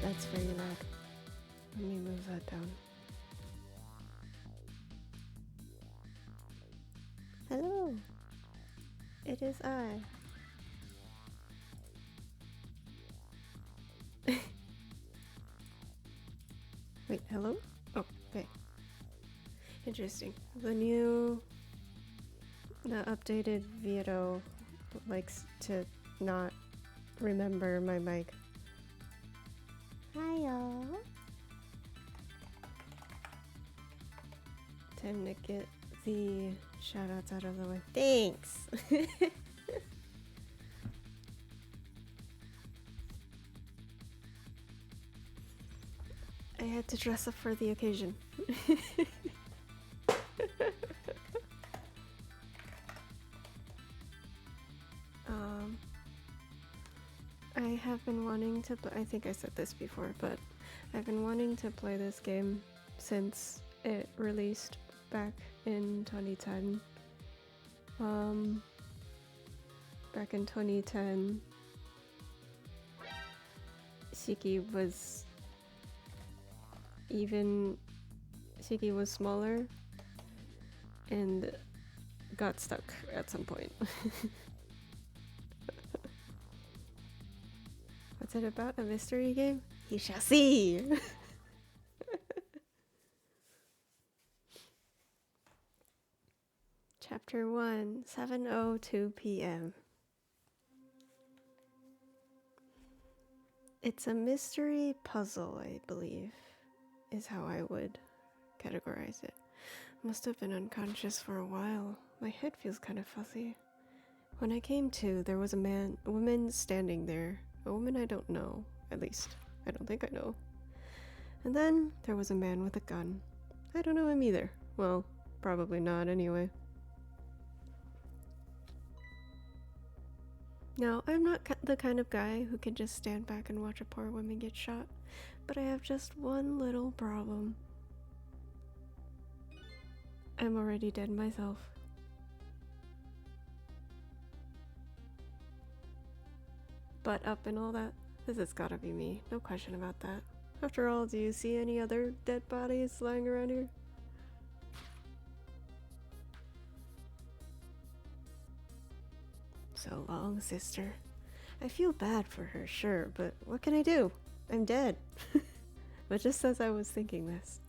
That's very loud. Let me move that down. Hello! It is I. Wait, hello? Oh, okay. Interesting. The updated Vito likes to not remember my mic. Hi, y'all. Time to get the shoutouts out of the way. Thanks! I had to dress up for the occasion. I have been wanting to I think I said this before, but I've been wanting to play this game since it released back in 2010. Back in 2010, Shiki was smaller and got stuck at some point. What's it about? A mystery game? You shall see! Chapter 1, 7:02 p.m. It's a mystery puzzle, I believe, is how I would categorize it. Must have been unconscious for a while. My head feels kind of fuzzy. When I came to, there was a woman standing there. A woman I don't know. At least, I don't think I know. And then, there was a man with a gun. I don't know him either. Well, probably not anyway. Now, I'm not the kind of guy who can just stand back and watch a poor woman get shot, but I have just one little problem. I'm already dead myself. Butt up and all that. This has gotta be me, no question about that. After all, do you see any other dead bodies lying around here? So long, sister. I feel bad for her, sure, but what can I do? I'm dead. But just as I was thinking this.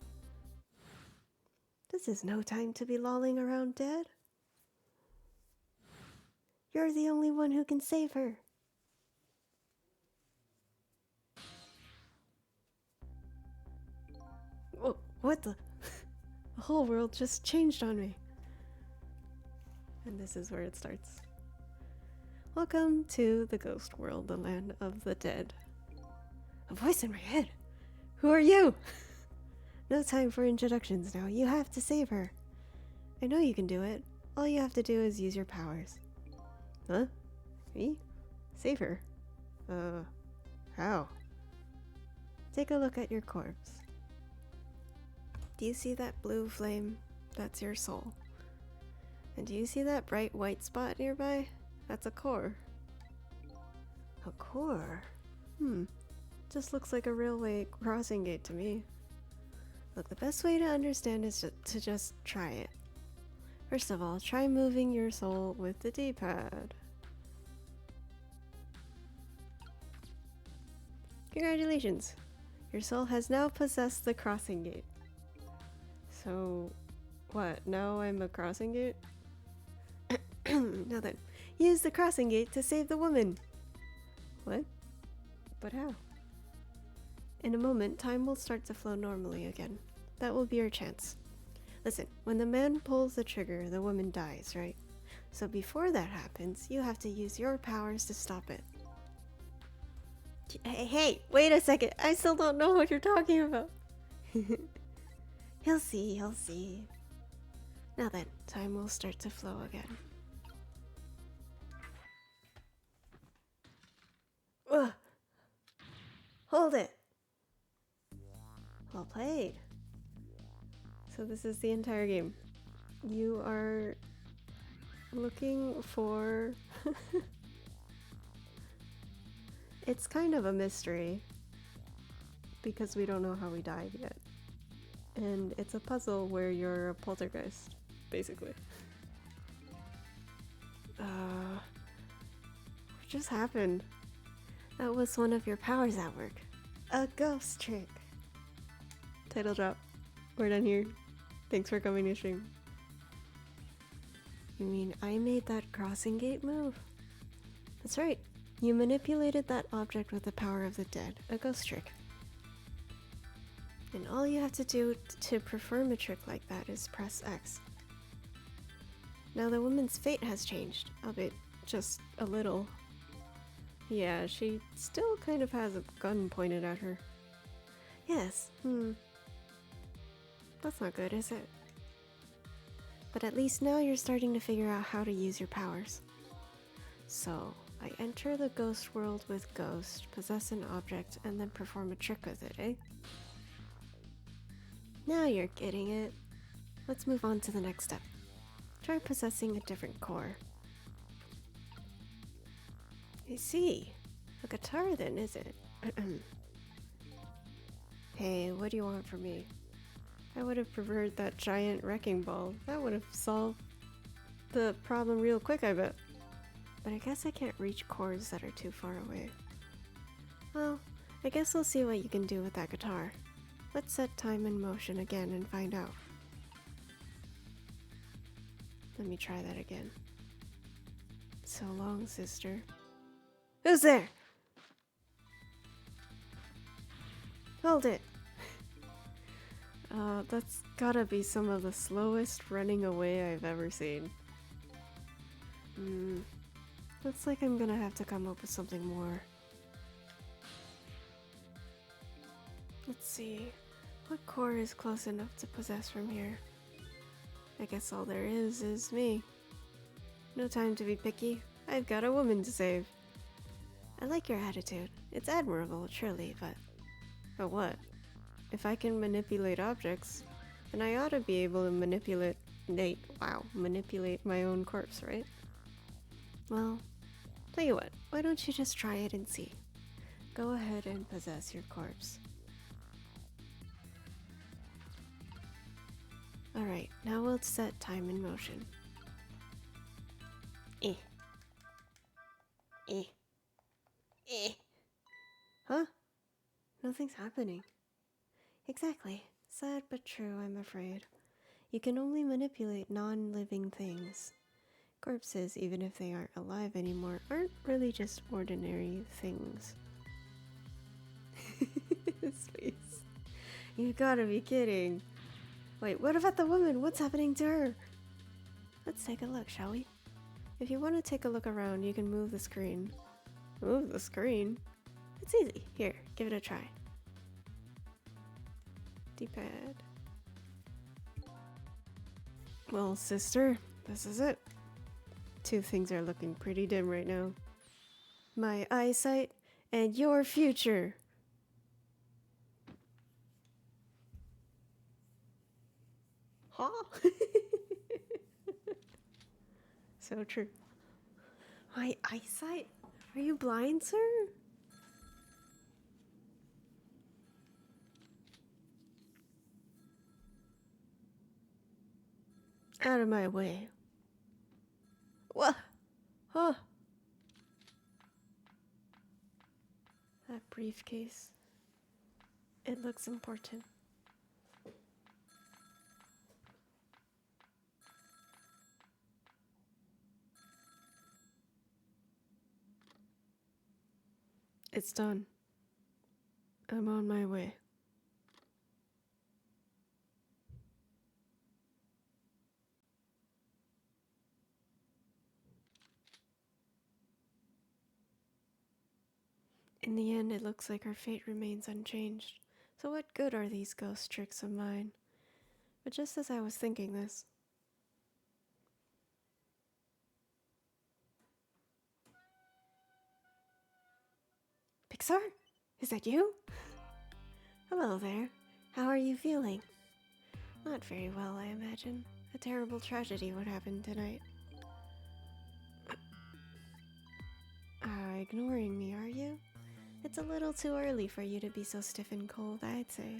This is no time to be lolling around dead. You're the only one who can save her. Oh, what the? The whole world just changed on me. And this is where it starts. Welcome to the ghost world, the land of the dead. A voice in my head. Who are you? No time for introductions now. You have to save her. I know you can do it. All you have to do is use your powers. Huh? Me? Save her? How? Take a look at your corpse. Do you see that blue flame? That's your soul. And do you see that bright white spot nearby? That's a core. A core? Just looks like a railway crossing gate to me. Look, the best way to understand is to just try it. First of all, try moving your soul with the D-pad. Congratulations! Your soul has now possessed the crossing gate. So, what? Now I'm a crossing gate? Now then, use the crossing gate to save the woman. What? But how? In a moment, time will start to flow normally again. That will be your chance. Listen, when the man pulls the trigger, the woman dies, right? So before that happens, you have to use your powers to stop it. Hey, wait a second. I still don't know what you're talking about. He'll see. Now then, time will start to flow again. Ugh. Hold it. Well played. So this is the entire game. You are looking for... It's kind of a mystery. because we don't know how he died yet. And it's a puzzle where you're a poltergeist, basically. What just happened? That was one of your powers at work. A ghost trick. Title drop. We're done here. Thanks for coming to stream. You mean I made that crossing gate move? That's right. You manipulated that object with the power of the dead. A ghost trick. And all you have to do to perform a trick like that is press X. Now the woman's fate has changed, albeit just a little. Yeah, she still kind of has a gun pointed at her. Yes, That's not good, is it? But at least now you're starting to figure out how to use your powers. So, I enter the ghost world with Ghost, possess an object, and then perform a trick with it, eh? Now you're getting it. Let's move on to the next step. Try possessing a different core. I see. A guitar then, is it? Hey, what do you want from me? I would have preferred that giant wrecking ball. That would have solved the problem real quick, I bet. But I guess I can't reach chords that are too far away. Well, I guess we'll see what you can do with that guitar. Let's set time in motion again and find out. Let me try that again. So long, sister. Who's there? Hold it. That's gotta be some of the slowest running away I've ever seen. Looks like I'm gonna have to come up with something more. Let's see. What core is close enough to possess from here? I guess all there is me. No time to be picky. I've got a woman to save. I like your attitude. It's admirable, surely, but what? If I can manipulate objects, then I ought to be able to manipulate my own corpse, right? Well, tell you what, why don't you just try it and see? Go ahead and possess your corpse. Alright, now we'll set time in motion. Huh? Nothing's happening. Exactly. Sad but true, I'm afraid. You can only manipulate non-living things. Corpses, even if they aren't alive anymore, aren't really just ordinary things. His face. You gotta be kidding. Wait, what about the woman? What's happening to her? Let's take a look, shall we? If you want to take a look around, you can move the screen. Move the screen? It's easy. Here, give it a try. D-pad. Well, sister, this is it. Two things are looking pretty dim right now. My eyesight and your future. Huh? So true. My eyesight? Are you blind, sir? Out of my way. What? Huh? That briefcase. It looks important. It's done. I'm on my way. In the end, it looks like our fate remains unchanged. So what good are these ghost tricks of mine? But just as I was thinking this... Pixar? Is that you? Hello there. How are you feeling? Not very well, I imagine. A terrible tragedy would happen tonight. Ignoring me, are you? It's a little too early for you to be so stiff and cold, I'd say.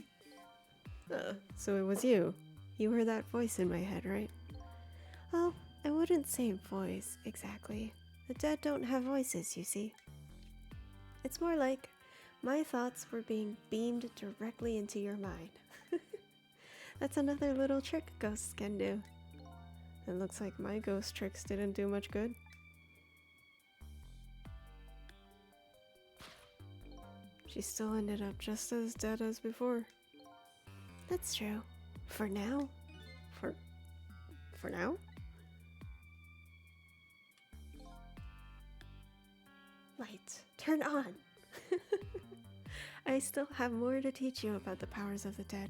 So it was you. You heard that voice in my head, right? Well, I wouldn't say voice, exactly. The dead don't have voices, you see. It's more like my thoughts were being beamed directly into your mind. That's another little trick ghosts can do. It looks like my ghost tricks didn't do much good. She still ended up just as dead as before. That's true. For now. For now? Lights, turn on! I still have more to teach you about the powers of the dead.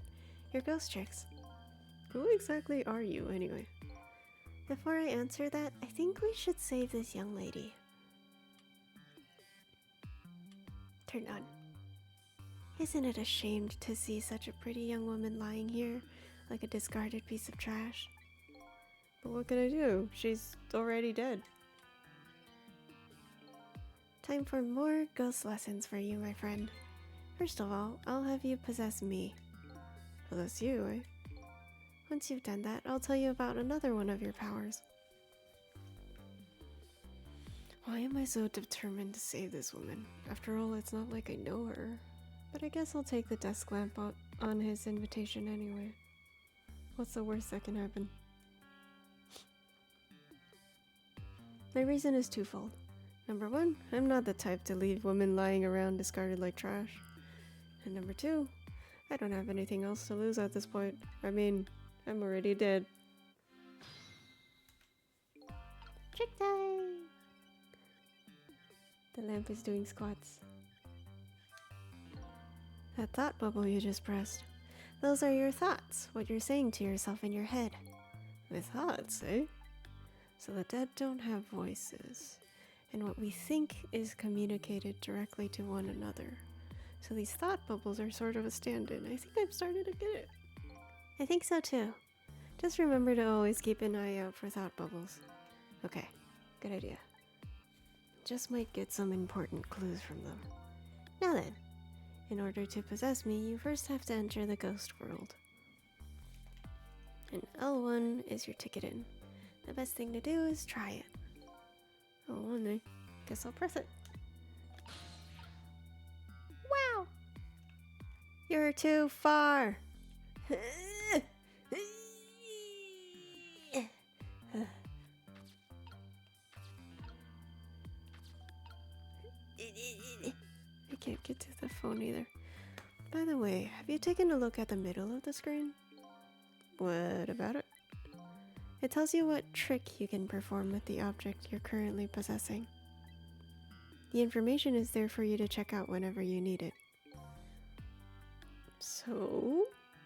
Your ghost tricks. Who exactly are you, anyway? Before I answer that, I think we should save this young lady. Turn on. Isn't it a shame to see such a pretty young woman lying here, like a discarded piece of trash? But what can I do? She's already dead. Time for more ghost lessons for you, my friend. First of all, I'll have you possess me. Possess you, eh? Once you've done that, I'll tell you about another one of your powers. Why am I so determined to save this woman? After all, it's not like I know her. But I guess I'll take the desk lamp on his invitation anyway. What's the worst that can happen? My reason is twofold. Number one, I'm not the type to leave women lying around discarded like trash. And number two, I don't have anything else to lose at this point. I mean, I'm already dead. Trick time! The lamp is doing squats. That thought bubble you just pressed. Those are your thoughts, what you're saying to yourself in your head. My thoughts, eh? So the dead don't have voices. And what we think is communicated directly to one another. So these thought bubbles are sort of a stand-in. I think I've started to get it. I think so too. Just remember to always keep an eye out for thought bubbles. Okay, good idea. Just might get some important clues from them. Now then, in order to possess me, you first have to enter the ghost world. And L1 is your ticket in. The best thing to do is try it. L1, eh? Guess I'll press it. Wow! You're too far! I can't get to the phone either. By the way, have you taken a look at the middle of the screen? What about it? It tells you what trick you can perform with the object you're currently possessing. The information is there for you to check out whenever you need it. So,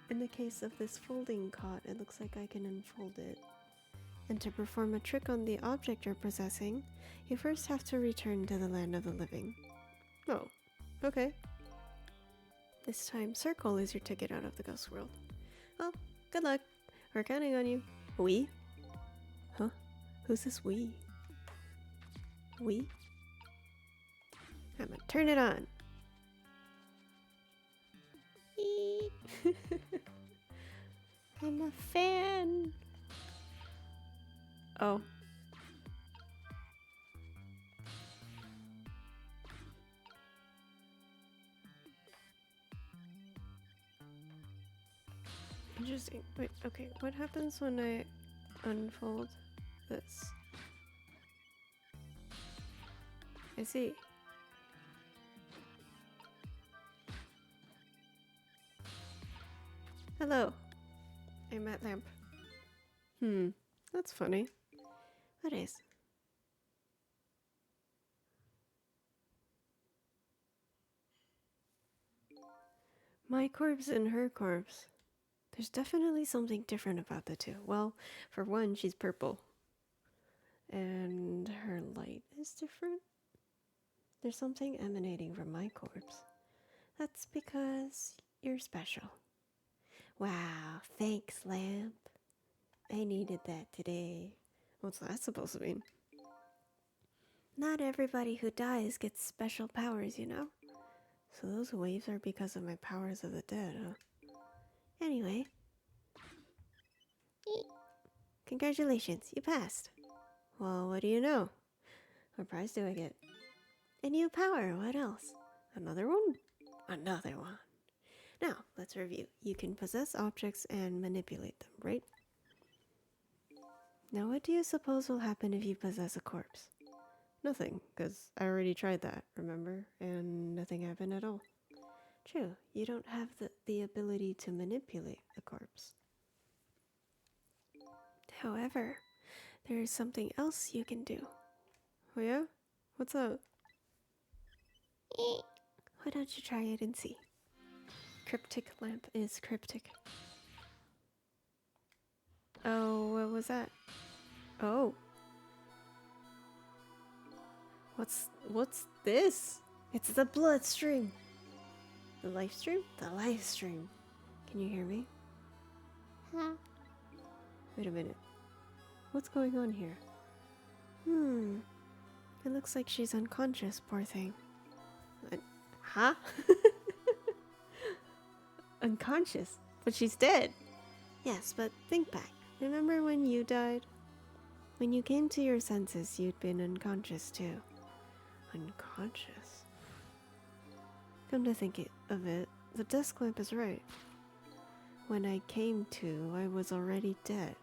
in the case of this folding cot, it looks like I can unfold it. And to perform a trick on the object you're possessing, you first have to return to the land of the living. Oh, okay. This time, circle is your ticket out of the ghost world. Well, good luck. We're counting on you. We? Huh? Who's this we? We? I'm gonna turn it on. I'm a fan. Oh. Interesting. Wait, okay. What happens when I unfold this? I see. Hello. I'm at lamp. That's funny. What is? My corpse and her corpse. There's definitely something different about the two. Well, for one, she's purple. And her light is different. There's something emanating from my corpse. That's because you're special. Wow, thanks, lamp. I needed that today. What's that supposed to mean? Not everybody who dies gets special powers, you know? So those waves are because of my powers of the dead, huh? Anyway. Congratulations, you passed. Well, what do you know? What prize do I get? A new power, what else? Another one? Another one. Now, let's review. You can possess objects and manipulate them, right? Now, what do you suppose will happen if you possess a corpse? Nothing, because I already tried that, remember? And nothing happened at all. True, you don't have the ability to manipulate the corpse. However, there is something else you can do. Oh yeah? What's up? Why don't you try it and see? Cryptic lamp is cryptic. Oh, what was that? Oh. What's this? It's the bloodstream. The life stream? The life stream. Can you hear me? Huh? Wait a minute. What's going on here? It looks like she's unconscious, poor thing. Huh? Unconscious? But she's dead. Yes, but think back. Remember when you died? When you came to your senses, you'd been unconscious too. Unconscious? Come to think of it, the desk lamp is right. When I came to, I was already dead.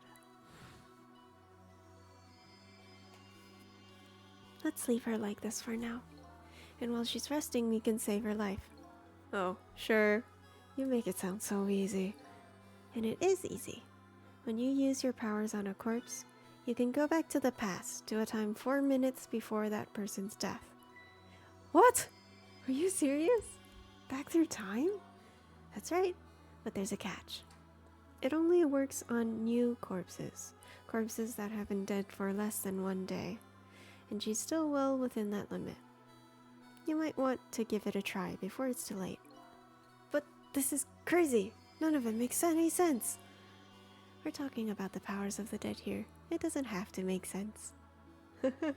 Let's leave her like this for now. And while she's resting, we can save her life. Oh, sure. You make it sound so easy. And it is easy. When you use your powers on a corpse, you can go back to the past, to a time 4 minutes before that person's death. What? Are you serious? Back through time? That's right, but there's a catch. It only works on new corpses. Corpses that have been dead for less than 1 day. And she's still well within that limit. You might want to give it a try before it's too late. But this is crazy. None of it makes any sense. We're talking about the powers of the dead here. It doesn't have to make sense. Now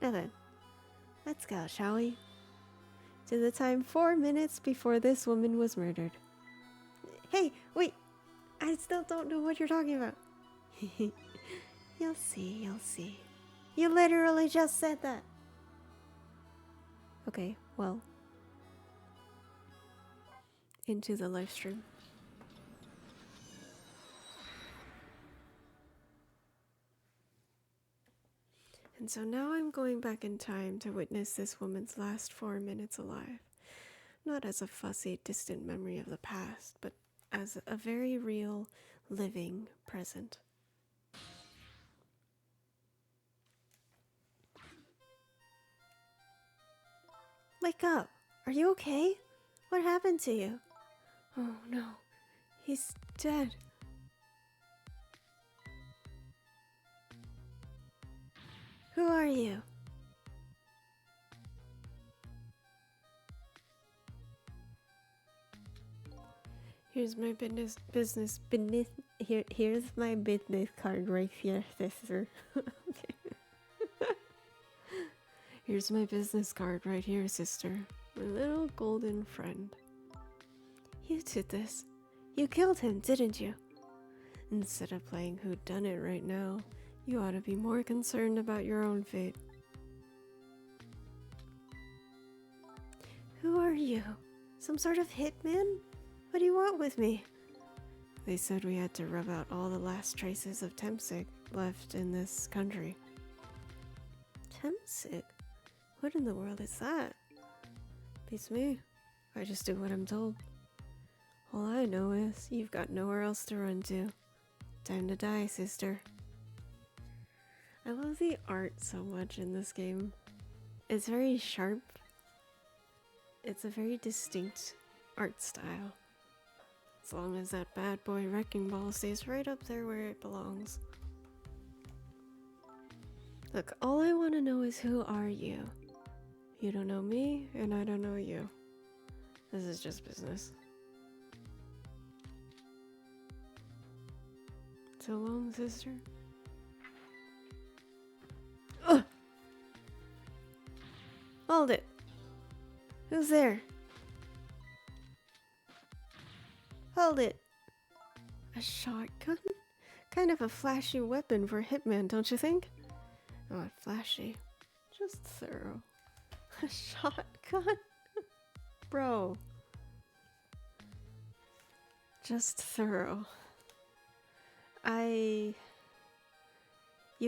then, let's go, shall we? To the time 4 minutes before this woman was murdered. Hey, wait! I still don't know what you're talking about. You'll see, you'll see. You literally just said that. Okay, well. Into the live stream. And so now I'm going back in time to witness this woman's last 4 minutes alive. Not as a fussy, distant memory of the past, but as a very real, living present. Wake up! Are you okay? What happened to you? Oh no, he's dead. Who are you? Here's my business here's my business card right here, sister. Okay. Here's my business card right here, sister. My little golden friend. You did this. You killed him, didn't you? Instead of playing whodunit right now, you ought to be more concerned about your own fate. Who are you? Some sort of hitman? What do you want with me? They said we had to rub out all the last traces of Tempsic left in this country. Tempsic? What in the world is that? Beats me. I just do what I'm told. All I know is you've got nowhere else to run to. Time to die, sister. I love the art so much in this game. It's very sharp. It's a very distinct art style. As long as that bad boy wrecking ball stays right up there where it belongs. Look, all I want to know is who are you? You don't know me, and I don't know you. This is just business. So long, sister. Ugh! Hold it! Who's there? Called it! A shotgun? Kind of a flashy weapon for Hitman, don't you think? Not flashy. Just thorough. A shotgun? Bro. Just thorough. You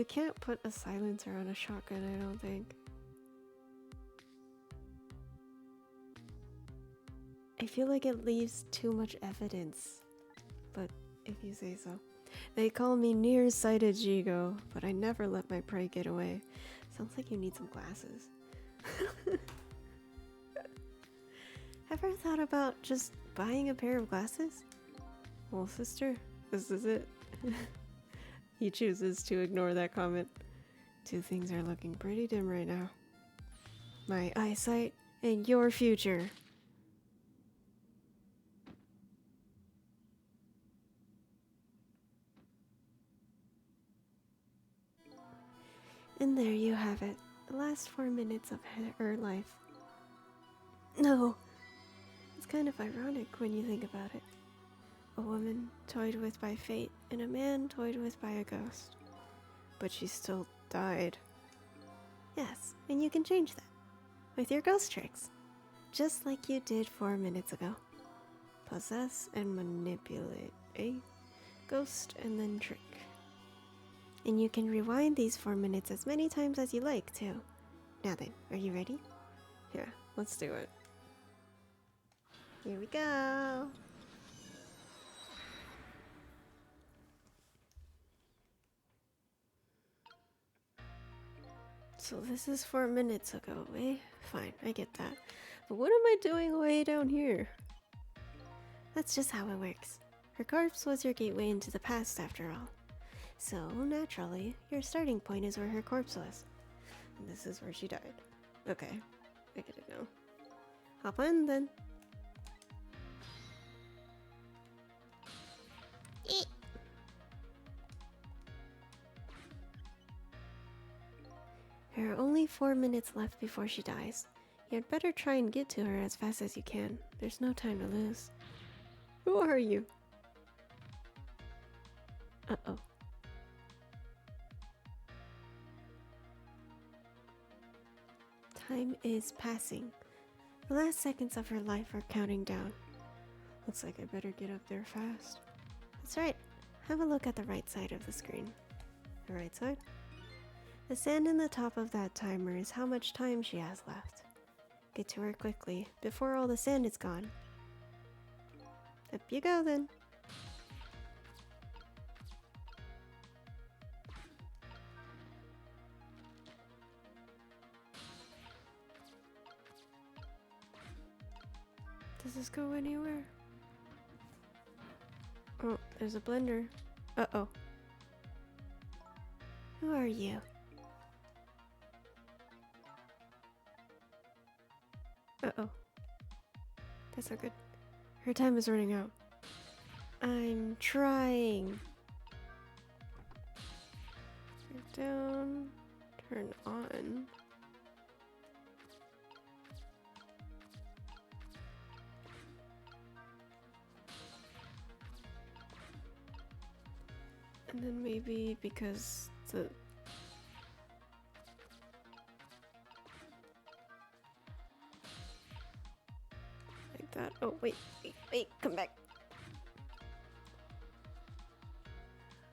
can't put a silencer on a shotgun, I don't think. I feel like it leaves too much evidence. But if you say so. They call me nearsighted Jigo, but I never let my prey get away. Sounds like you need some glasses. Ever thought about just buying a pair of glasses? Well, sister, this is it. He chooses to ignore that comment. Two things are looking pretty dim right now. My eyesight and your future. And there you have it. The last 4 minutes of her life. No. It's kind of ironic when you think about it. A woman toyed with by fate, and a man toyed with by a ghost. But she still died. Yes, and you can change that. With your ghost tricks. Just like you did 4 minutes ago. Possess and manipulate, eh? Ghost and then trick. And you can rewind these 4 minutes as many times as you like, too. Now then, are you ready? Yeah, let's do it. Here we go! So this is 4 minutes ago, eh? Fine, I get that. But what am I doing way down here? That's just how it works. Her corpse was your gateway into the past, after all. So, naturally, your starting point is where her corpse was. And this is where she died. Okay, I get it now. Hop on, then. Eek. There are only 4 minutes left before she dies. You'd better try and get to her as fast as you can. There's no time to lose. Who are you? Uh-oh. Time is passing. The last seconds of her life are counting down. Looks like I better get up there fast. That's right. Have a look at the right side of the screen. The right side? The sand in the top of that timer is how much time she has left. Get to her quickly, before all the sand is gone. Up you go then. Does this go anywhere? Oh, there's a blender. Uh-oh. Who are you? Uh-oh. That's not good. Her time is running out. I'm trying. Turn down. Turn on. And then maybe because the... like that. Oh, wait, come back.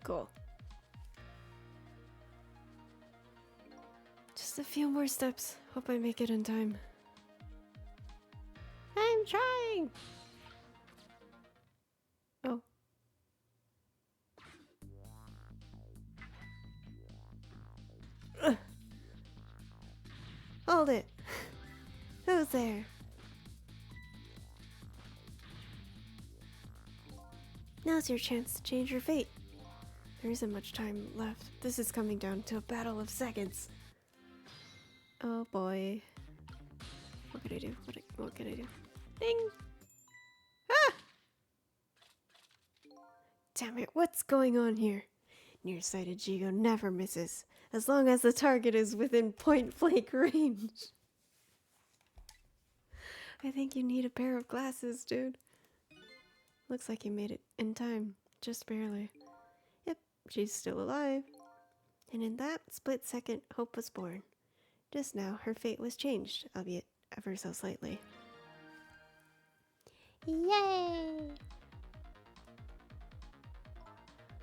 Cool. Just a few more steps. Hope I make it in time. I'm trying! Oh. Hold it! Who's there? Now's your chance to change your fate. There isn't much time left. This is coming down to a battle of seconds. Oh boy. What can I do? What can I do? Ding! Ah! Damn it, what's going on here? Nearsighted Jigo never misses, as long as the target is within point-blank range. I think you need a pair of glasses, dude. Looks like you made it in time, just barely. Yep, she's still alive. And in that split second, hope was born. Just now, her fate was changed, albeit ever so slightly. Yay!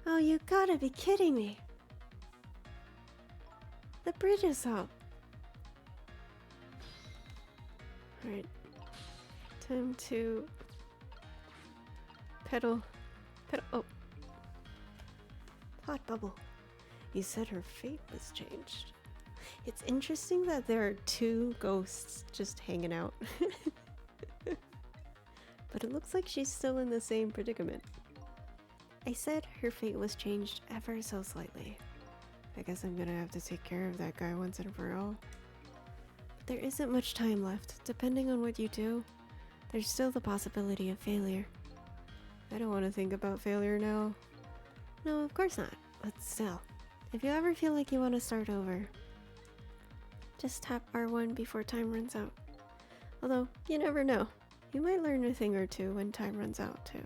Oh, you gotta be kidding me! The bridge is up! Alright. Time to... pedal. Oh. Thought bubble. You said her fate was changed. It's interesting that there are two ghosts just hanging out. But it looks like she's still in the same predicament. I said her fate was changed ever so slightly. I guess I'm gonna have to take care of that guy once and for all. But there isn't much time left. Depending on what you do, there's still the possibility of failure. I don't want to think about failure now. No, of course not. But still, if you ever feel like you want to start over, just tap R1 before time runs out. Although, you never know. You might learn a thing or two when time runs out, too.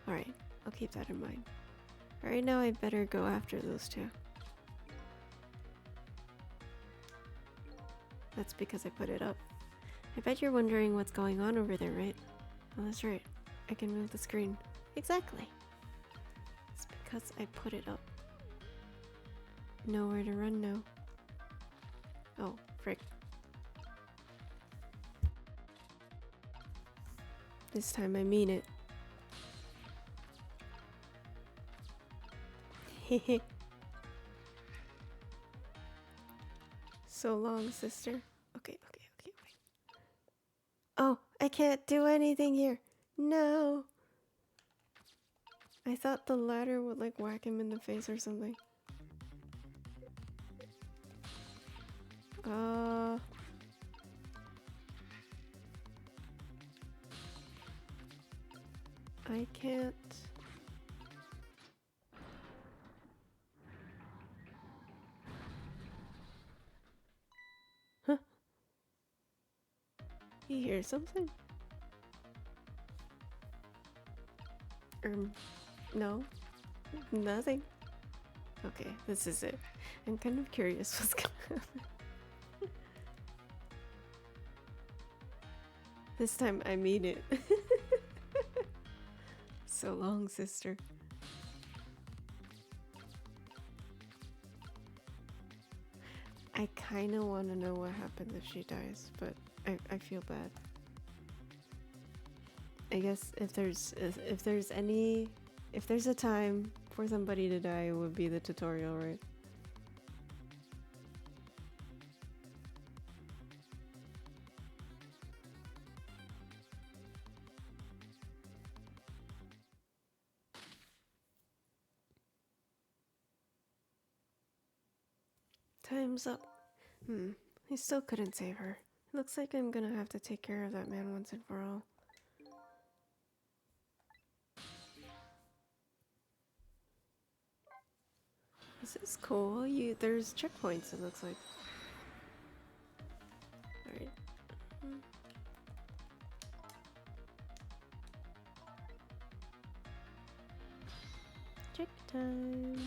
Alright, I'll keep that in mind. Right now, I better go after those two. That's because I put it up. I bet you're wondering what's going on over there, right? Oh, that's right. I can move the screen. Exactly. It's because I put it up. Nowhere to run now. Oh, frick. This time I mean it. Hehe. So long, sister. Okay. Oh, I can't do anything here. No. I thought the ladder would like whack him in the face or something. I can't. Huh? You hear something? No. Nothing. Okay, this is it. I'm kind of curious what's gonna happen. This time I mean it. So long, sister. I kind of want to know what happens if she dies, but I feel bad. I guess if there's a time for somebody to die, it would be the tutorial, right? Time's up. I still couldn't save her. It looks like I'm gonna have to take care of that man once and for all. This is cool. There's checkpoints, it looks like. Alright. Check time.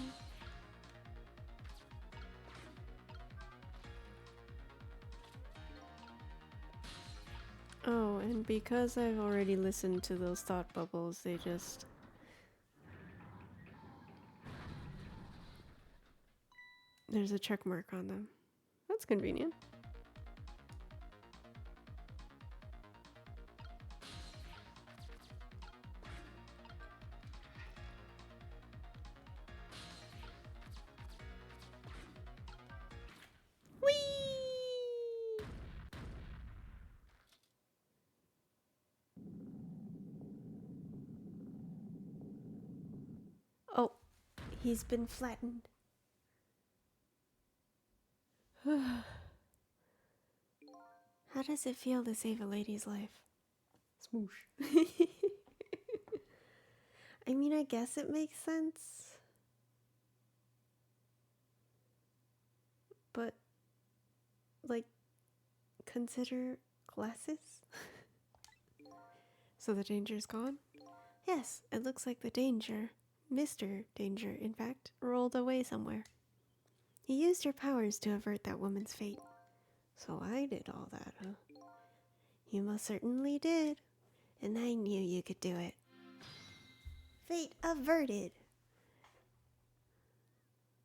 Oh, and because I've already listened to those thought bubbles, they just... There's a check mark on them. That's convenient. Whee! Oh, he's been flattened. How does it feel to save a lady's life? Smoosh. I mean, I guess it makes sense. But, like, consider glasses. So the danger's gone? Yes, it looks like the danger, Mr. Danger, in fact, rolled away somewhere. He used your powers to avert that woman's fate. So I did all that, huh? You most certainly did. And I knew you could do it. Fate averted!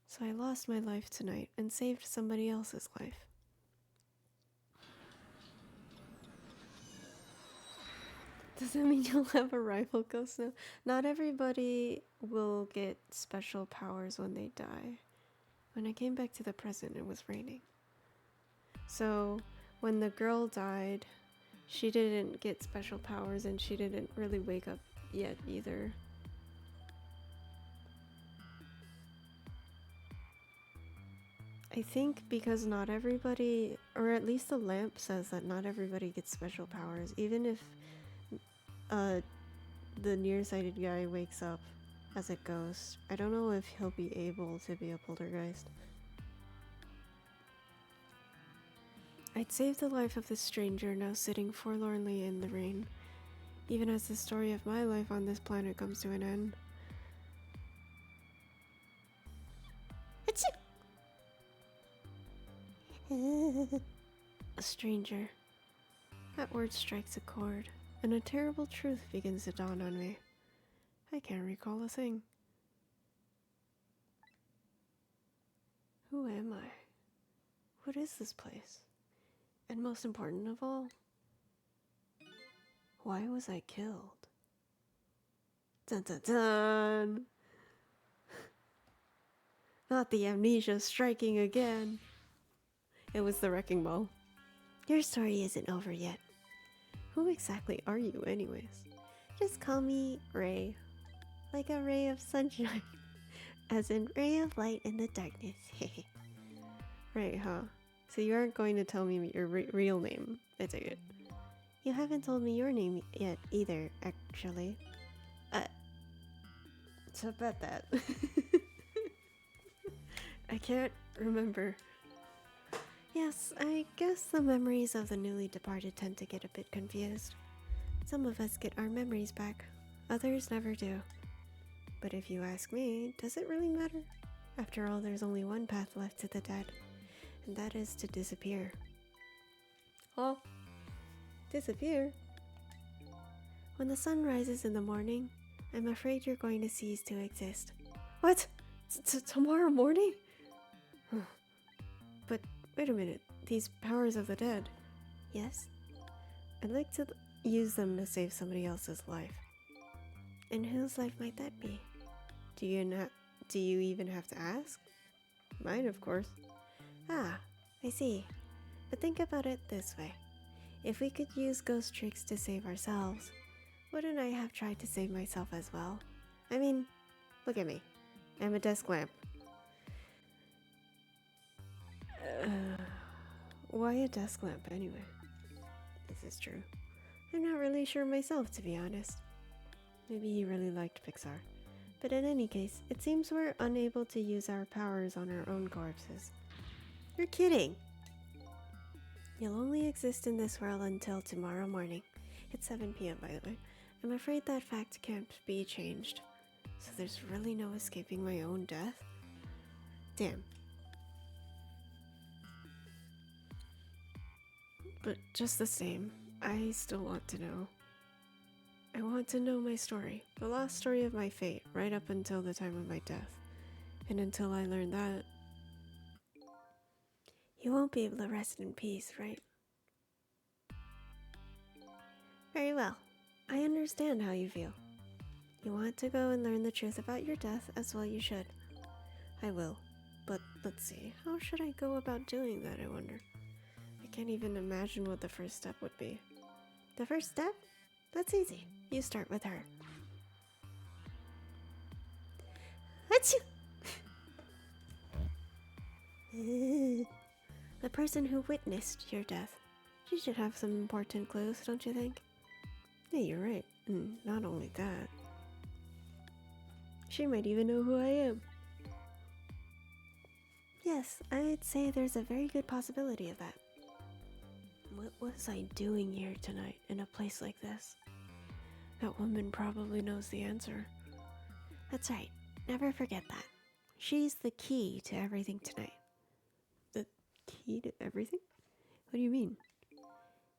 So I lost my life tonight and saved somebody else's life. Does that mean you'll have a rival ghost now? Not everybody will get special powers when they die. When I came back to the present, it was raining. So when the girl died, she didn't get special powers and she didn't really wake up yet either. I think because not everybody, or at least the lamp says that not everybody gets special powers, even if the nearsighted guy wakes up as a ghost. I don't know if he'll be able to be a poltergeist. I'd saved the life of this stranger now sitting forlornly in the rain, even as the story of my life on this planet comes to an end. A stranger. That word strikes a chord, and a terrible truth begins to dawn on me. I can't recall a thing. Who am I? What is this place? And most important of all, why was I killed? Dun dun dun! Not the amnesia striking again. It was the wrecking ball. Your story isn't over yet. Who exactly are you, anyways? Just call me Ray. Like a ray of sunshine. As in ray of light in the darkness. Right, huh? So you aren't going to tell me your real name, I take it. You haven't told me your name yet either, actually. So about that. I can't remember. Yes, I guess the memories of the newly departed tend to get a bit confused. Some of us get our memories back, others never do. But if you ask me, does it really matter? After all, there's only one path left to the dead, and that is to disappear. Oh, disappear? When the sun rises in the morning, I'm afraid you're going to cease to exist. What? Tomorrow morning? But wait a minute, these powers of the dead. Yes? I'd like to use them to save somebody else's life. And whose life might that be? Do you even have to ask? Mine, of course. Ah, I see. But think about it this way. If we could use ghost tricks to save ourselves, wouldn't I have tried to save myself as well? I mean, look at me. I'm a desk lamp. Why a desk lamp anyway? This is true. I'm not really sure myself, to be honest. Maybe he really liked Pixar. But in any case, it seems we're unable to use our powers on our own corpses. You're kidding! You'll only exist in this world until tomorrow morning. It's 7 p.m. by the way. I'm afraid that fact can't be changed. So there's really no escaping my own death? Damn. But just the same, I still want to know. I want to know my story, the last story of my fate, right up until the time of my death. And until I learn that, you won't be able to rest in peace, right? Very well. I understand how you feel. You want to go and learn the truth about your death, as well you should. I will. But let's see, how should I go about doing that, I wonder? I can't even imagine what the first step would be. The first step? That's easy. You start with her. Achoo! The person who witnessed your death. She should have some important clues, don't you think? Yeah, you're right. And not only that, she might even know who I am. Yes, I'd say there's a very good possibility of that. What was I doing here tonight in a place like this? That woman probably knows the answer. That's right. Never forget that. She's the key to everything tonight. The key to everything? What do you mean?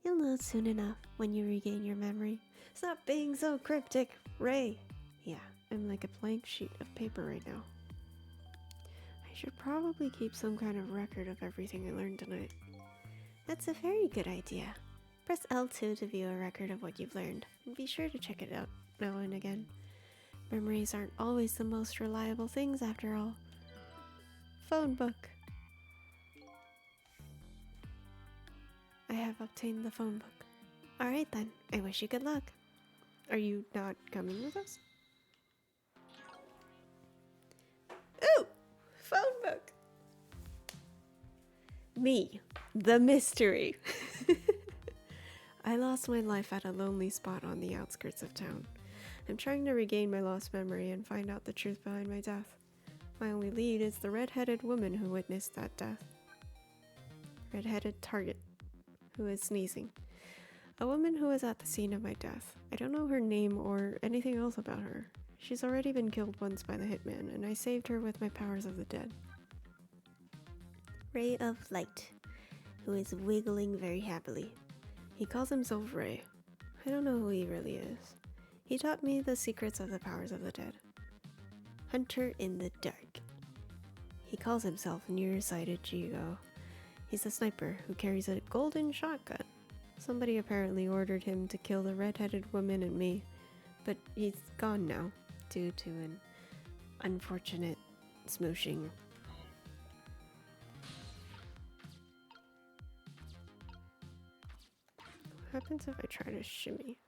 You'll know soon enough when you regain your memory. Stop being so cryptic, Ray. Yeah, I'm like a blank sheet of paper right now. I should probably keep some kind of record of everything I learned tonight. That's a very good idea. Press L2 to view a record of what you've learned, and be sure to check it out now and again. Memories aren't always the most reliable things after all. Phone book. I have obtained the phone book. Alright then, I wish you good luck. Are you not coming with us? Ooh! Phone book! Me, the mystery. I lost my life at a lonely spot on the outskirts of town. I'm trying to regain my lost memory and find out the truth behind my death. My only lead is the red-headed woman who witnessed that death. Red-headed target, who is sneezing. A woman who was at the scene of my death. I don't know her name or anything else about her. She's already been killed once by the hitman, and I saved her with my powers of the dead. Ray of Light, who is wiggling very happily. He calls himself Ray. I don't know who he really is. He taught me the secrets of the powers of the dead. Hunter in the dark. He calls himself Nearsighted Jigo. He's a sniper who carries a golden shotgun. Somebody apparently ordered him to kill the red-headed woman and me, but he's gone now due to an unfortunate smooshing. What happens if I try to shimmy?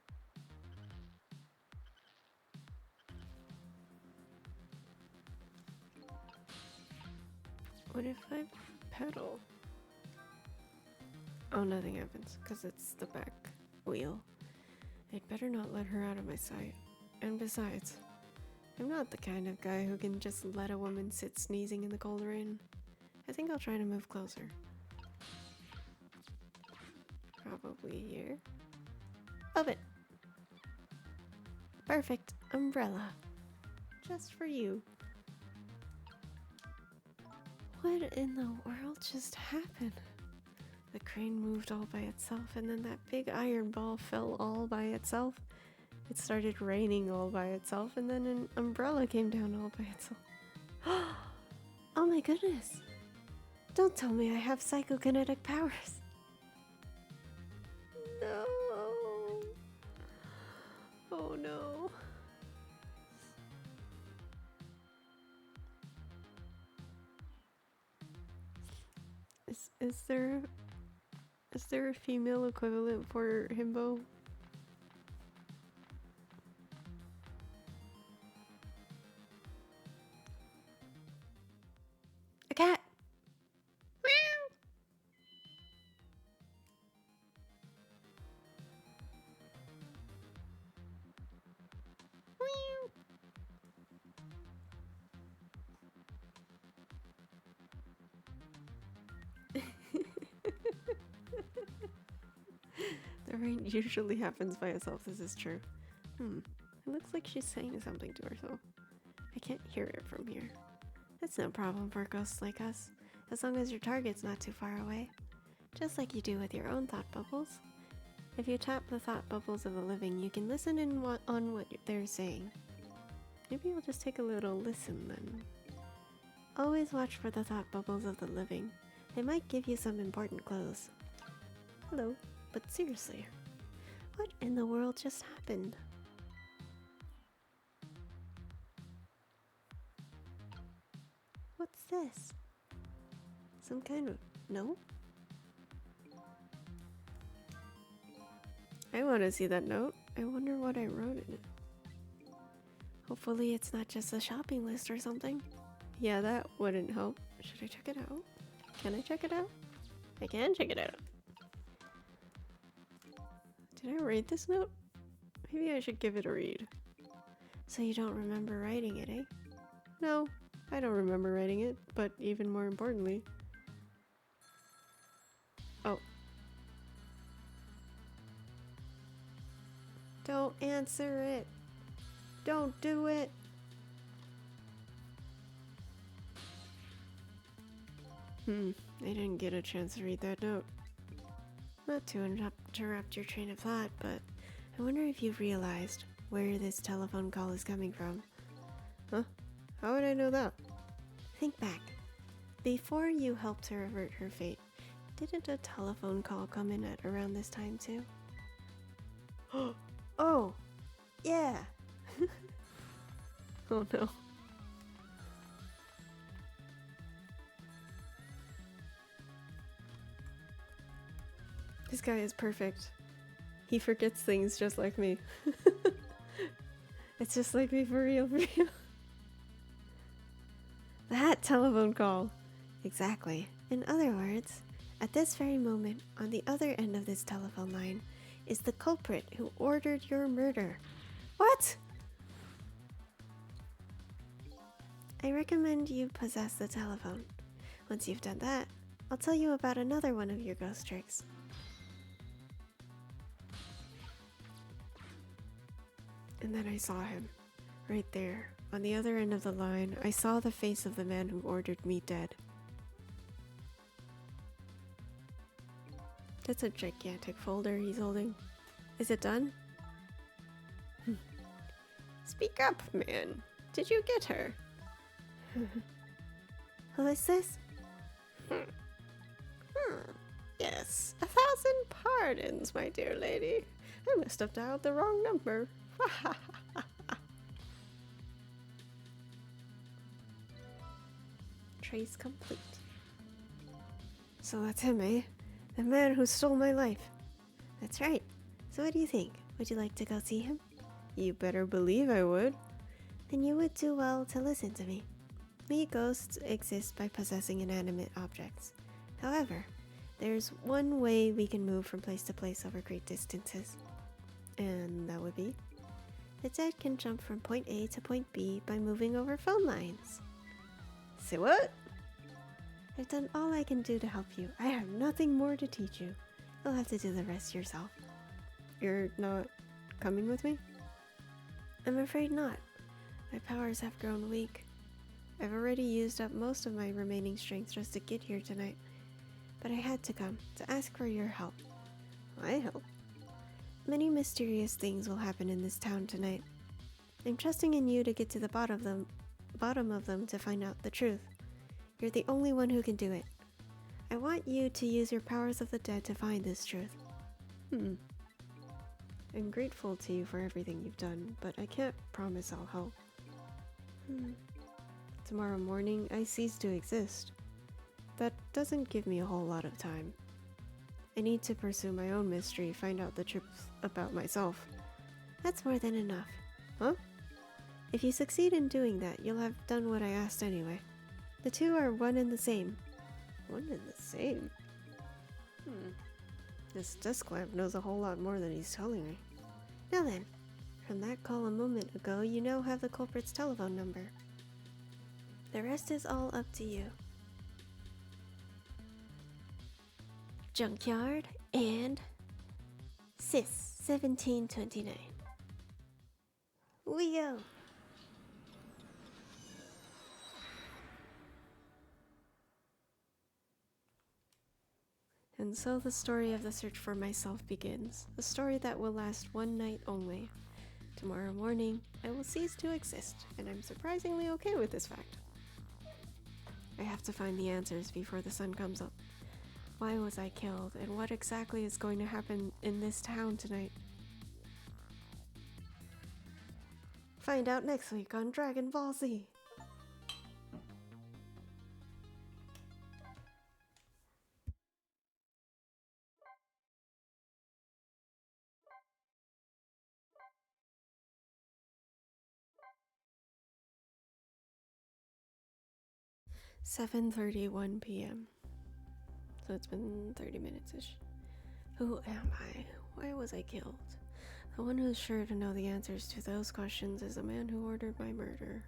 What if I pedal? Oh, nothing happens, because it's the back wheel. I'd better not let her out of my sight. And besides, I'm not the kind of guy who can just let a woman sit sneezing in the cold rain. I think I'll try to move closer. Probably here. Oven! Perfect umbrella. Just for you. What in the world just happened? The crane moved all by itself, and then that big iron ball fell all by itself. It started raining all by itself, and then an umbrella came down all by itself. Oh my goodness! Don't tell me I have psychokinetic powers! No! Oh no! Is there a female equivalent for himbo? A cat! The rain usually happens by itself, this is true. It looks like she's saying something to herself. I can't hear it from here. That's no problem for ghosts like us, as long as your target's not too far away. Just like you do with your own thought bubbles. If you tap the thought bubbles of the living, you can listen in on what they're saying. Maybe I'll just take a little listen then. Always watch for the thought bubbles of the living. They might give you some important clues. Hello, but seriously, what in the world just happened? What's this? Some kind of note? I want to see that note. I wonder what I wrote in it. Hopefully it's not just a shopping list or something. Yeah, that wouldn't help. Should I check it out? Can I check it out? I can check it out. Did I read this note? Maybe I should give it a read. So you don't remember writing it, eh? No, I don't remember writing it, but even more importantly... Oh. Don't answer it. Don't do it. I didn't get a chance to read that note. Not to interrupt your train of thought, but I wonder if you've realized where this telephone call is coming from. Huh? How would I know that? Think back. Before you helped her avert her fate, didn't a telephone call come in at around this time too? Oh, yeah. Oh no. This guy is perfect. He forgets things just like me. It's just like me for real, for real. That telephone call. Exactly. In other words, at this very moment, on the other end of this telephone line, is the culprit who ordered your murder. What? I recommend you possess the telephone. Once you've done that, I'll tell you about another one of your ghost tricks. And then I saw him, right there, on the other end of the line. I saw the face of the man who ordered me dead. That's a gigantic folder he's holding. Is it done? Speak up, man. Did you get her? Who is this? Yes, 1,000 pardons, my dear lady. I must have dialed the wrong number. Trace complete. So that's him, eh? The man who stole my life. That's right. So what do you think? Would you like to go see him? You better believe I would. Then you would do well to listen to me. We ghosts exist by possessing inanimate objects. However, there's one way we can move from place to place over great distances. And that would be? The dead can jump from point A to point B by moving over phone lines. Say what? I've done all I can do to help you. I have nothing more to teach you. You'll have to do the rest yourself. You're not coming with me? I'm afraid not. My powers have grown weak. I've already used up most of my remaining strength just to get here tonight. But I had to come to ask for your help. My help? Many mysterious things will happen in this town tonight. I'm trusting in you to get to the bottom of them to find out the truth. You're the only one who can do it. I want you to use your powers of the dead to find this truth. I'm grateful to you for everything you've done, but I can't promise I'll help. Tomorrow morning, I cease to exist. That doesn't give me a whole lot of time. I need to pursue my own mystery, find out the truth about myself. That's more than enough. Huh? If you succeed in doing that, you'll have done what I asked anyway. The two are one and the same. One and the same? This desk lamp knows a whole lot more than he's telling me. Now then, from that call a moment ago, you now have the culprit's telephone number. The rest is all up to you. Junkyard and Sis 1729. We go. And so the story of the search for myself begins. A story that will last one night only. Tomorrow morning, I will cease to exist, and I'm surprisingly okay with this fact. I have to find the answers before the sun comes up. Why was I killed, and what exactly is going to happen in this town tonight? Find out next week on Dragon Ball Z. "7:31 p.m. So it's been 30 minutes-ish. Who am I? Why was I killed? The one who's sure to know the answers to those questions is the man who ordered my murder.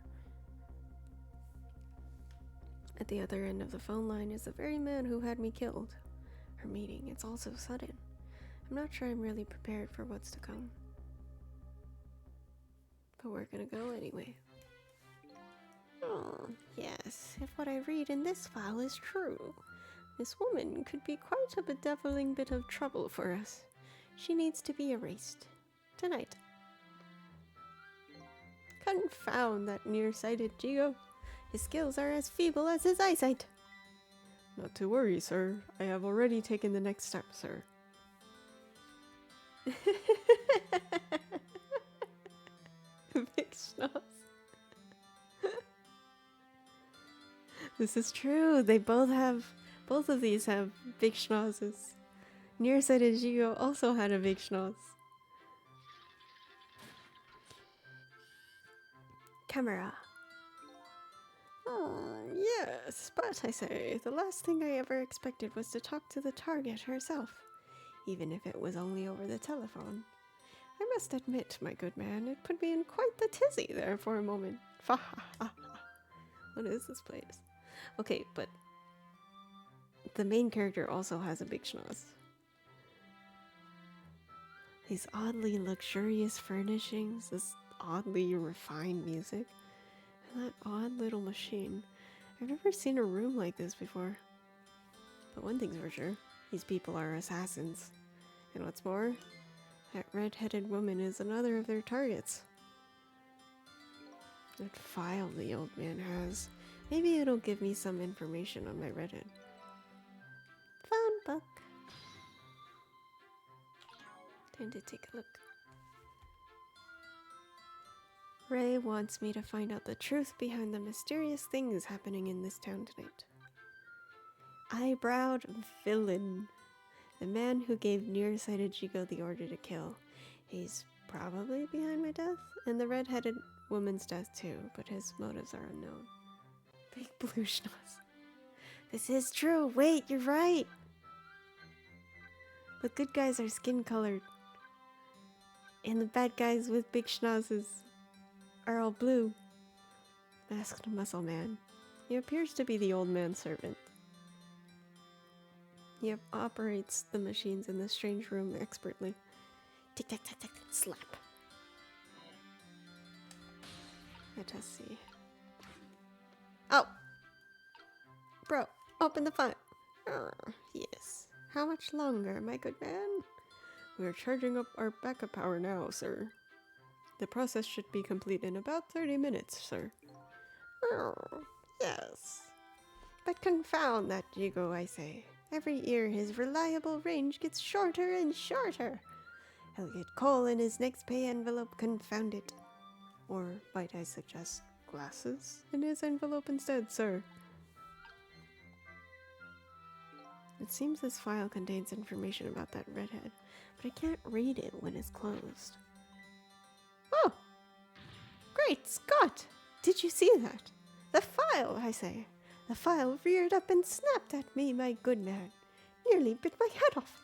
At the other end of the phone line is the very man who had me killed. Our meeting, it's all so sudden. I'm not sure I'm really prepared for what's to come. but we're gonna go anyway. Oh, yes, if what I read in this file is true, this woman could be quite a bedeviling bit of trouble for us. She needs to be erased. Tonight. Confound that nearsighted Jigo. His skills are as feeble as his eyesight. Not to worry, sir. I have already taken the next step, sir. Big schnoz. This is true. Both of these have big schnozzes. Nearsighted Jigo also had a big schnoz. Camera. Oh, yes, but I say, the last thing I ever expected was to talk to the target herself, even if it was only over the telephone. I must admit, my good man, it put me in quite the tizzy there for a moment. Fa ha ha ha. What is this place? Okay, but the main character also has a big schnoz. These oddly luxurious furnishings, this oddly refined music, and that odd little machine. I've never seen a room like this before. But one thing's for sure, these people are assassins. And what's more, that red-headed woman is another of their targets. That file the old man has. Maybe it'll give me some information on my redhead. Phone book. Time to take a look. Ray wants me to find out the truth behind the mysterious things happening in this town tonight. Eyebrowed villain. The man who gave nearsighted Jigo the order to kill. He's probably behind my death, and the red-headed woman's death too, but his motives are unknown. Big blue schnoz. This is true. Wait, you're right. The good guys are skin-colored. And the bad guys with big schnozzes are all blue. Masked muscle man. He appears to be the old man's servant. He operates the machines in this strange room expertly. Tick tack tack tack, slap. Let us see. Oh! Bro, open the file. Yes. How much longer, my good man? We are charging up our backup power now, sir. The process should be complete in about 30 minutes, sir. Oh, yes. But confound that Jigo, I say. Every year his reliable range gets shorter and shorter. He'll get coal in his next pay envelope, confound it. Or might I suggest glasses in his envelope instead, sir? It seems this file contains information about that redhead, but I can't read it when it's closed. Oh! Great Scott! Did you see that? The file, I say. The file reared up and snapped at me, my good man. Nearly bit my head off.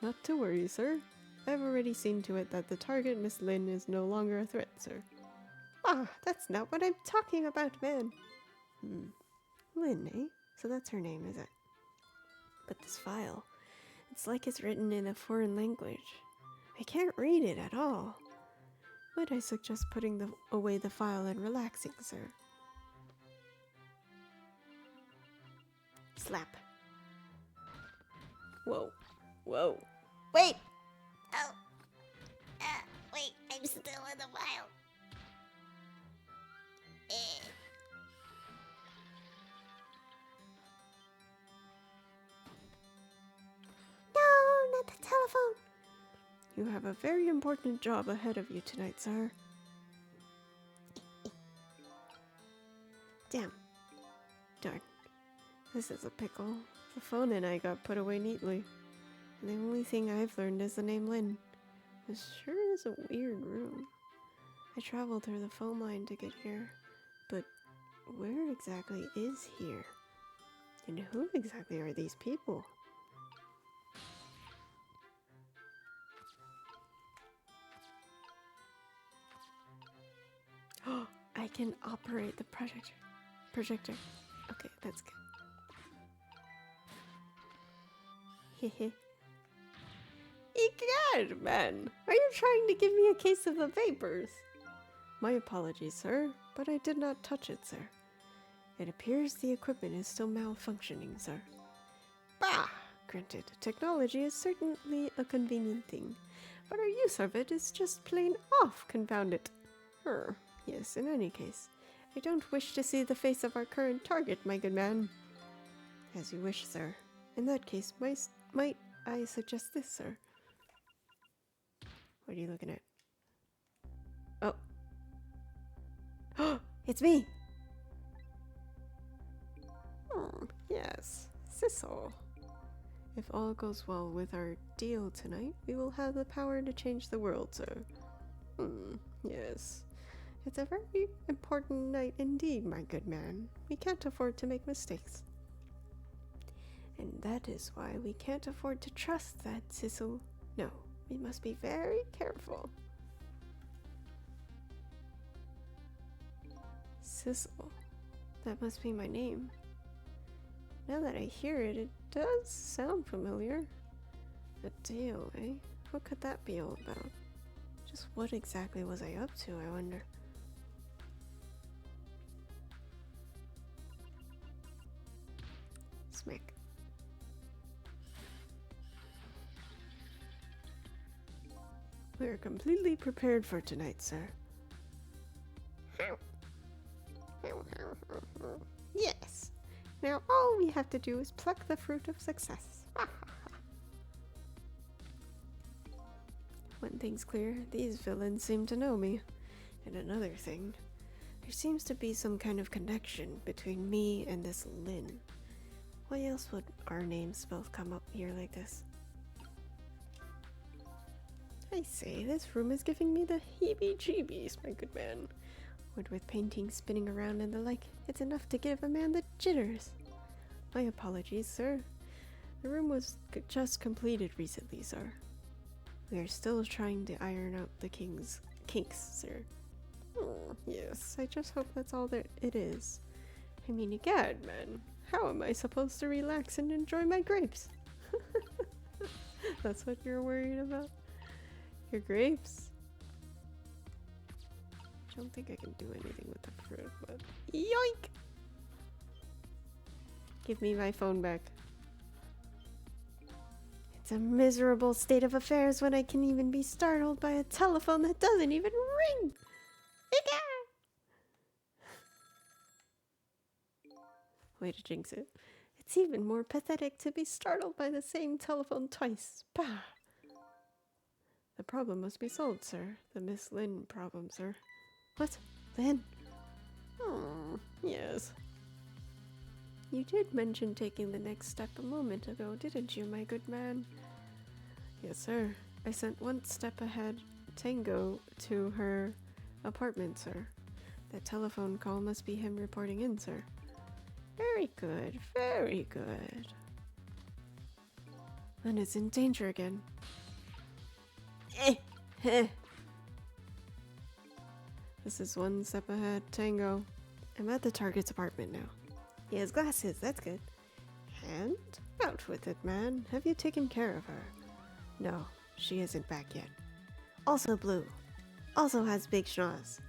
Not to worry, sir. I've already seen to it that the target, Miss Lin, is no longer a threat, sir. Ah, that's not what I'm talking about, man. Lin, eh? So that's her name, is it? But this file, it's like it's written in a foreign language. I can't read it at all. Might I suggest putting away the file and relaxing, sir? Slap. Whoa. Whoa. Wait! Oh. Wait, I'm still in the file. No, not the telephone. You have a very important job ahead of you tonight, sir. Damn. Darn. This is a pickle. The phone and I got put away neatly. And the only thing I've learned is the name Lin. This sure is a weird room. I traveled through the phone line to get here. But where exactly is here? And who exactly are these people? Oh, I can operate the projector. Okay, that's good. Hehe. Egad, man! Are you trying to give me a case of the vapors? My apologies, sir, but I did not touch it, sir. It appears the equipment is still malfunctioning, sir. Bah! Granted, technology is certainly a convenient thing, but our use of it is just plain off, confound it. Yes, in any case, I don't wish to see the face of our current target, my good man. As you wish, sir. In that case, might I suggest this, sir? What are you looking at? Oh. It's me! Yes, Sissel. If all goes well with our deal tonight, we will have the power to change the world, sir. Yes. It's a very important night indeed, my good man. We can't afford to make mistakes. And that is why we can't afford to trust that Sissel. No, we must be very careful. Sissel. That must be my name. Now that I hear it, it does sound familiar. A deal, eh? What could that be all about? Just what exactly was I up to, I wonder? Smack. We are completely prepared for tonight, sir. Yes. Now all we have to do is pluck the fruit of success. One thing's clear, these villains seem to know me. And another thing, there seems to be some kind of connection between me and this Lynn. Why else would our names both come up here like this? I say, this room is giving me the heebie-jeebies, my good man. What with paintings spinning around and the like, it's enough to give a man the jitters. My apologies, sir. The room was just completed recently, sir. We are still trying to iron out the kinks, sir. Yes, I just hope that's all that it is. I mean, egad, man, how am I supposed to relax and enjoy my grapes? That's what you're worried about? Your grapes? I don't think I can do anything with the fruit, but yoink! Give me my phone back. It's a miserable state of affairs when I can even be startled by a telephone that doesn't even ring! Way to jinx it. It's even more pathetic to be startled by the same telephone twice. Bah! The problem must be solved, sir. The Miss Lynn problem, sir. What? Lynn? Yes. You did mention taking the next step a moment ago, didn't you, my good man? Yes, sir. I sent one step ahead Tango to her apartment, sir. That telephone call must be him reporting in, sir. Very good, very good. Lynn is in danger again. This is one step ahead, Tango. I'm at the target's apartment now. He has glasses, that's good. And out with it, man. Have you taken care of her? No, she isn't back yet. Also blue. Also has big schnoz.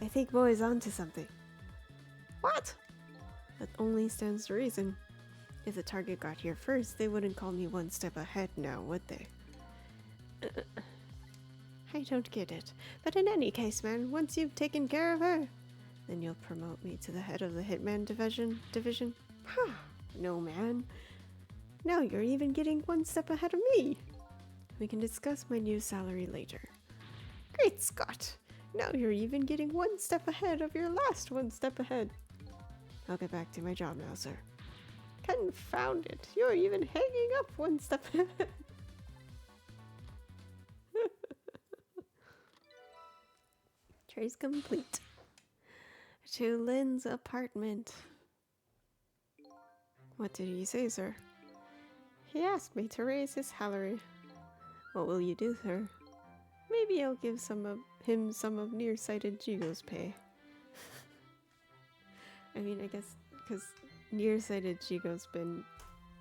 I think Bo is onto something. What? That only stands to reason. If the target got here first, they wouldn't call me one step ahead now, would they? I don't get it. But in any case, man, once you've taken care of her, then you'll promote me to the head of the Hitman division? No, man. Now you're even getting one step ahead of me. We can discuss my new salary later. Great Scott! Now you're even getting one step ahead of your last one step ahead. I'll get back to my job now, sir. Confound it! You're even hanging up one step ahead. Trace complete. To Lynn's apartment. What did he say, sir? He asked me to raise his salary. What will you do, sir? Maybe I'll give him some of nearsighted Jigo's pay. I mean, I guess because nearsighted Jigo's been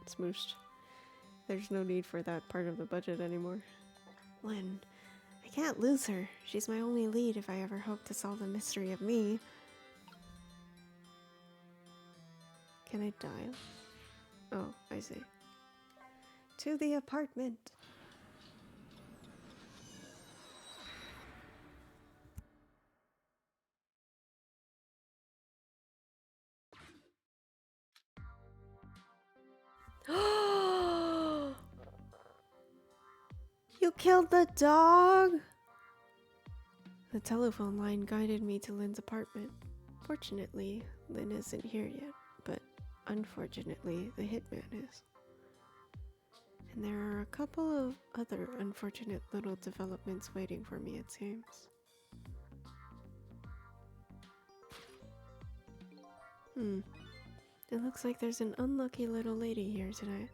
smooshed. There's no need for that part of the budget anymore. Lynn, I can't lose her. She's my only lead if I ever hope to solve the mystery of me. Can I dial? Oh, I see. To the apartment. You killed the dog? The telephone line guided me to Lynn's apartment. Fortunately, Lynn isn't here yet, but unfortunately, the hitman is. And there are a couple of other unfortunate little developments waiting for me, it seems. It looks like there's an unlucky little lady here tonight.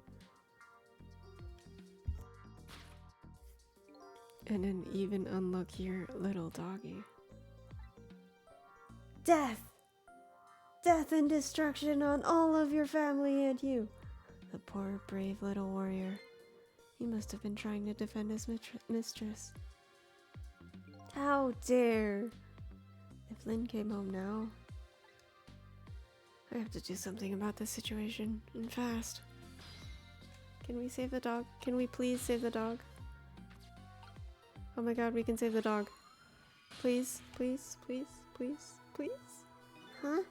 And an even unluckier little doggy. Death! Death and destruction on all of your family and you! The poor, brave little warrior. He must have been trying to defend his mistress. How dare! If Lynn came home now, I have to do something about this situation, and fast. Can we save the dog? Can we please save the dog? Oh my god, we can save the dog. Please, please, please, please, please. Huh?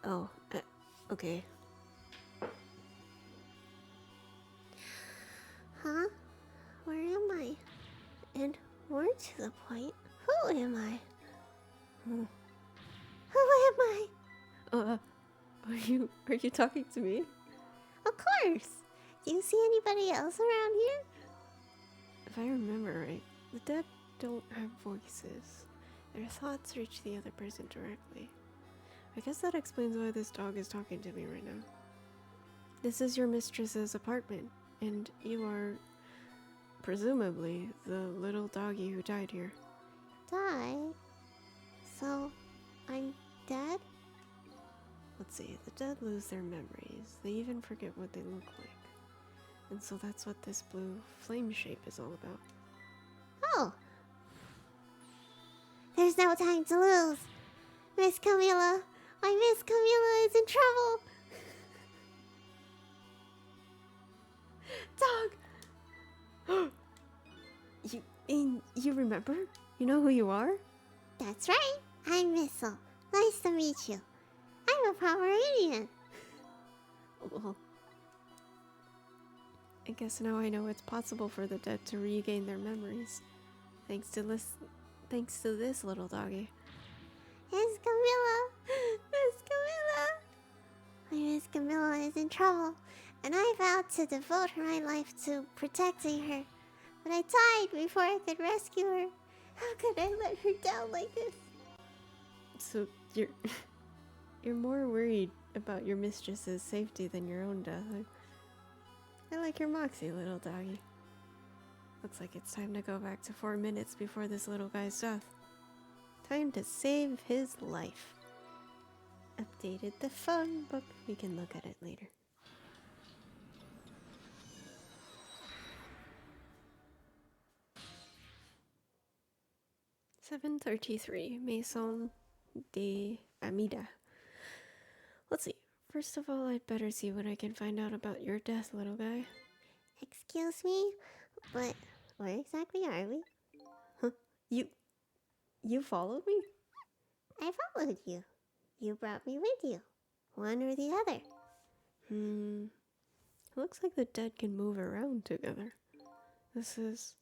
Oh, okay. Huh? Where am I? And more to the point, who am I? Who am I? Are you talking to me? Of course! Do you see anybody else around here? If I remember right, the dead don't have voices. Their thoughts reach the other person directly. I guess that explains why this dog is talking to me right now. This is your mistress's apartment, and you are, presumably, the little doggy who died here. Die? So, I'm dead? Let's see, the dead lose their memories. They even forget what they look like. And so that's what this blue flame shape is all about. Oh! There's no time to lose! Miss Camilla! My Miss Camilla is in trouble! Dog! You remember? You know who you are? That's right! I'm Missile. Nice to meet you. I'm a Pomeranian. Well, I guess now I know it's possible for the dead to regain their memories. Thanks to this little doggy. Miss Camilla! Miss Camilla! My Miss Camilla is in trouble, and I vowed to devote my life to protecting her. But I died before I could rescue her. How could I let her down like this? So you're more worried about your mistress's safety than your own death. I like your moxie, little doggy. Looks like it's time to go back to 4 minutes before this little guy's death. Time to save his life. Updated the phone book. We can look at it later. "7:33, Maison de Amida." Let's see. First of all, I'd better see what I can find out about your death, little guy. Excuse me, but where exactly are we? Huh? You followed me? I followed you. You brought me with you. One or the other. Looks like the dead can move around together. This is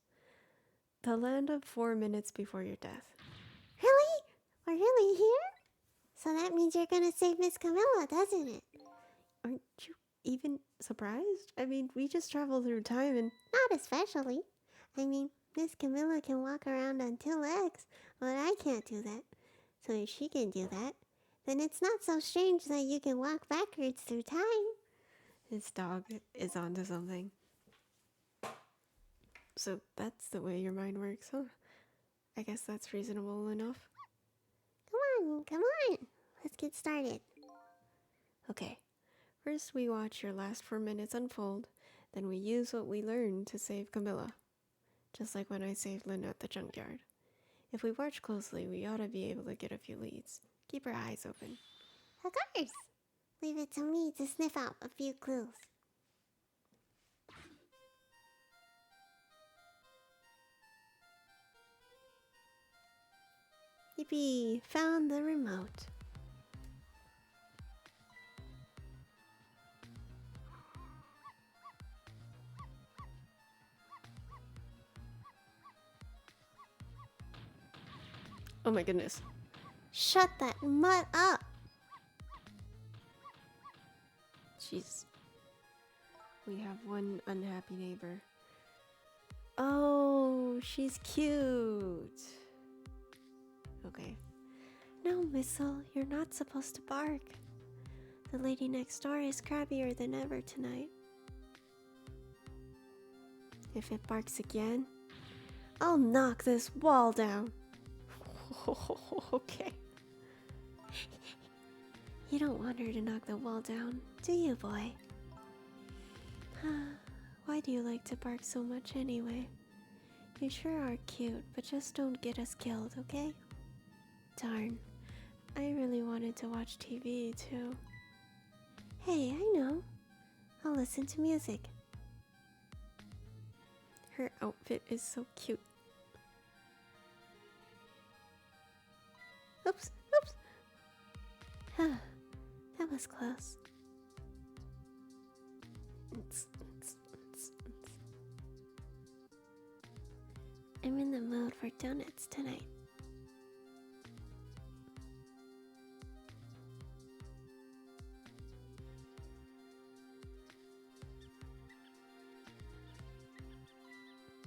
the land of 4 minutes before your death. Really? We're really here? So that means you're gonna save Miss Camilla, doesn't it? Aren't you even surprised? I mean, we just traveled through time and... Not especially. I mean, Miss Camilla can walk around on 2 legs, but I can't do that. So if she can do that, then it's not so strange that you can walk backwards through time. This dog is onto something. So that's the way your mind works, huh? I guess that's reasonable enough. Come on. Let's get started. Okay. First we watch your last 4 minutes unfold, then we use what we learned to save Camilla. Just like when I saved Lynn at the junkyard. If we watch closely, we ought to be able to get a few leads. Keep our eyes open. Of course. Leave it to me to sniff out a few clues. Yippee! Found the remote. Oh my goodness. Shut that mutt up. Jeez. We have one unhappy neighbor. Oh, she's cute. Okay. No, Missile, you're not supposed to bark. The lady next door is crabbier than ever tonight. If it barks again, I'll knock this wall down. Okay. You don't want her to knock the wall down, do you, boy? Why do you like to bark so much anyway? You sure are cute, but just don't get us killed, okay? Darn. I really wanted to watch TV too. Hey, I know. I'll listen to music. Her outfit is so cute. Oops, oops. That was close. I'm in the mood for donuts tonight.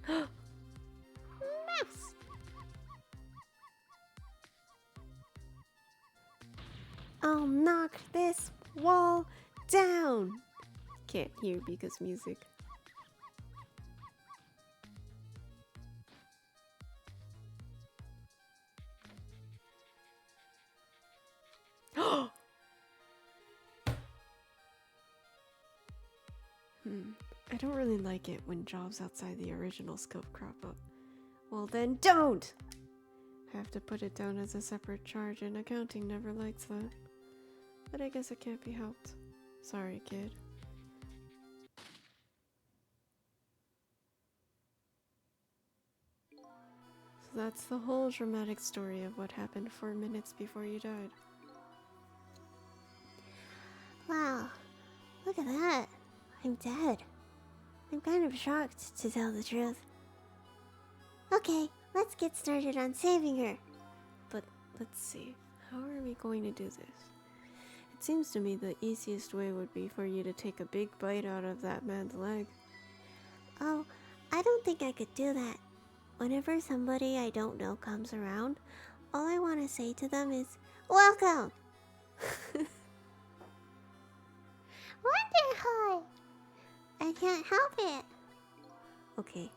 Mouse! I'll knock this wall down. Can't hear because music. I don't really like it when jobs outside the original scope crop up. Well then don't! Have to put it down as a separate charge and accounting never likes that. But I guess it can't be helped. Sorry, kid. So that's the whole dramatic story of what happened 4 minutes before you died. Wow, look at that. I'm dead. I'm kind of shocked, to tell the truth. Okay, let's get started on saving her. But let's see, how are we going to do this? It seems to me the easiest way would be for you to take a big bite out of that man's leg. Oh, I don't think I could do that. Whenever somebody I don't know comes around, all I want to say to them is, "Welcome!" Wonderful! I can't help it. Okay.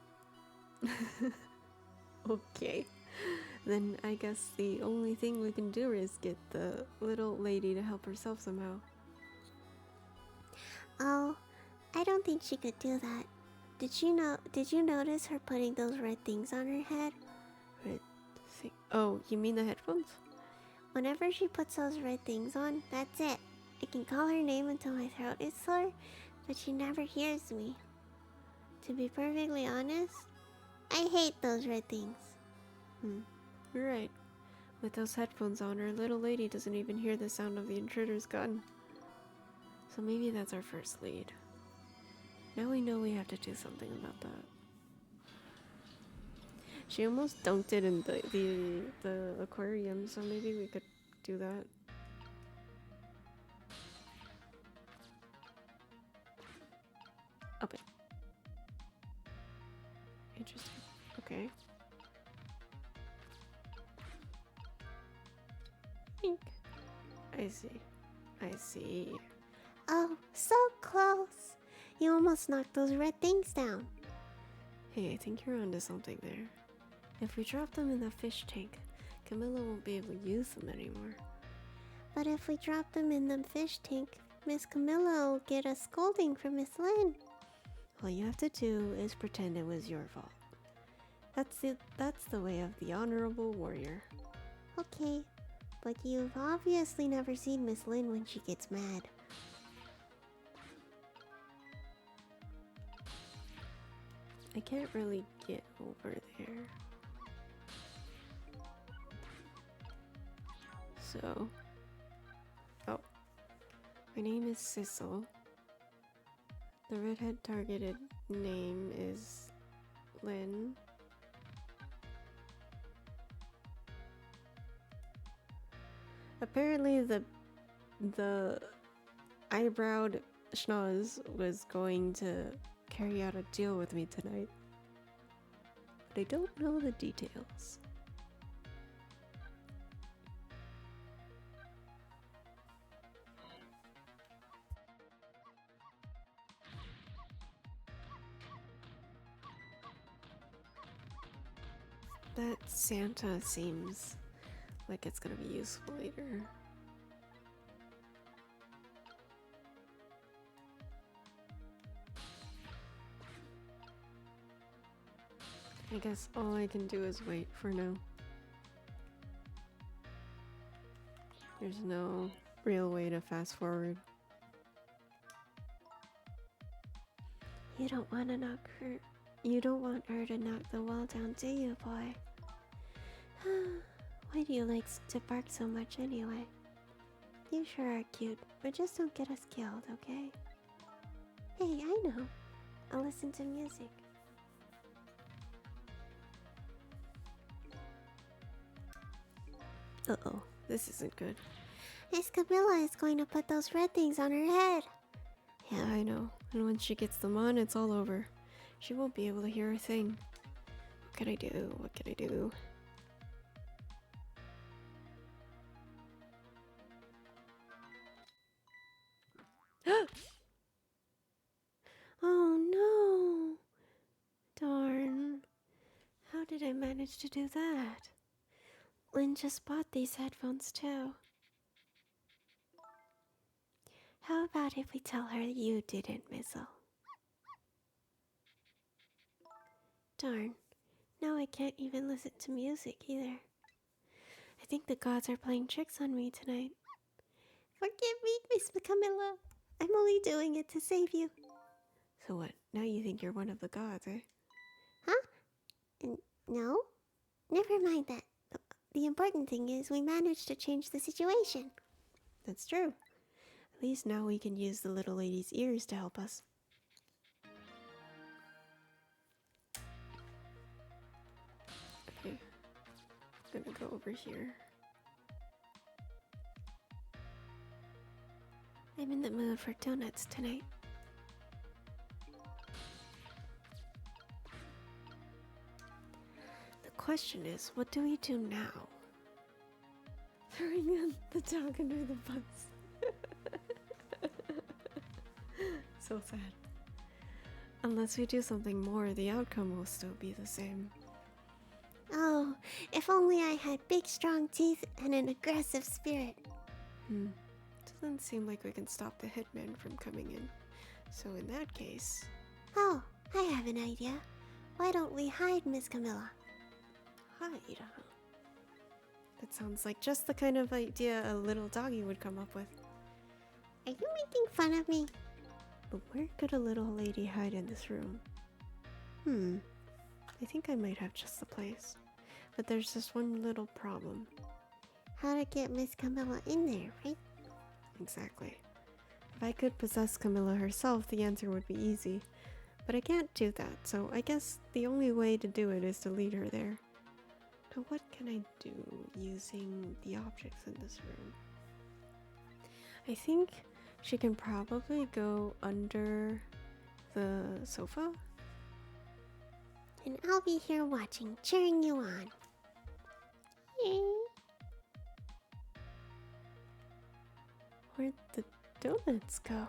Okay. Then I guess the only thing we can do is get the little lady to help herself somehow. Oh, I don't think she could do that. Did you notice her putting those red things on her head? Red thing. Oh, you mean the headphones? Whenever she puts those red things on, that's it. I can call her name until my throat is sore, but she never hears me. To be perfectly honest, I hate those red things. You're right. With those headphones on, our little lady doesn't even hear the sound of the intruder's gun. So maybe that's our first lead. Now we know we have to do something about that. She almost dunked it in the aquarium, so maybe we could do that. Up it. Interesting. Okay. Pink. I see. I see. Oh, so close. You almost knocked those red things down. Hey, I think you're onto something there. If we drop them in the fish tank, Camilla won't be able to use them anymore. But if we drop them in the fish tank, Miss Camilla will get a scolding from Miss Lynn. All you have to do is pretend it was your fault. That's the way of the honorable warrior. Okay, but you've obviously never seen Miss Lynn when she gets mad. I can't really get over there. So, oh, my name is Sissel. The redhead targeted name is Lynn. Apparently the eyebrowed schnoz was going to carry out a deal with me tonight. But I don't know the details. That Santa seems like it's gonna be useful later. I guess all I can do is wait for now. There's no real way to fast forward. You don't want to knock her. You don't want her to knock the wall down, do you, boy? Why do you like to bark so much anyway? You sure are cute, but just don't get us killed, okay? Hey, I know. I'll listen to music. Uh-oh, this isn't good. Miss Camilla is going to put those red things on her head. Yeah, I know. And once she gets them on, it's all over. She won't be able to hear a thing. What can I do? What can I do? Oh no! Darn. How did I manage to do that? Lynn just bought these headphones too. How about if we tell her you didn't, Missile? Darn. Now I can't even listen to music either. I think the gods are playing tricks on me tonight. Forgive me, Miss Camilla. I'm only doing it to save you. So what? Now you think you're one of the gods, eh? Huh? No? Never mind that. The important thing is we managed to change the situation. That's true. At least now we can use the little lady's ears to help us. Okay. I'm gonna go over here. I'm in the mood for donuts tonight. The question is, what do we do now? Throwing the dog under the bus. So sad. Unless we do something more, the outcome will still be the same. Oh, if only I had big strong teeth and an aggressive spirit. Doesn't seem like we can stop the hitman from coming in. So in that case... Oh, I have an idea. Why don't we hide, Miss Camilla? Hide, huh? That sounds like just the kind of idea a little doggy would come up with. Are you making fun of me? But where could a little lady hide in this room? I think I might have just the place. But there's just one little problem. How to get Miss Camilla in there, right? Exactly. If I could possess Camilla herself, the answer would be easy. But I can't do that, so I guess the only way to do it is to lead her there. Now what can I do using the objects in this room? I think she can probably go under the sofa. And I'll be here watching, cheering you on. Where'd the donuts go?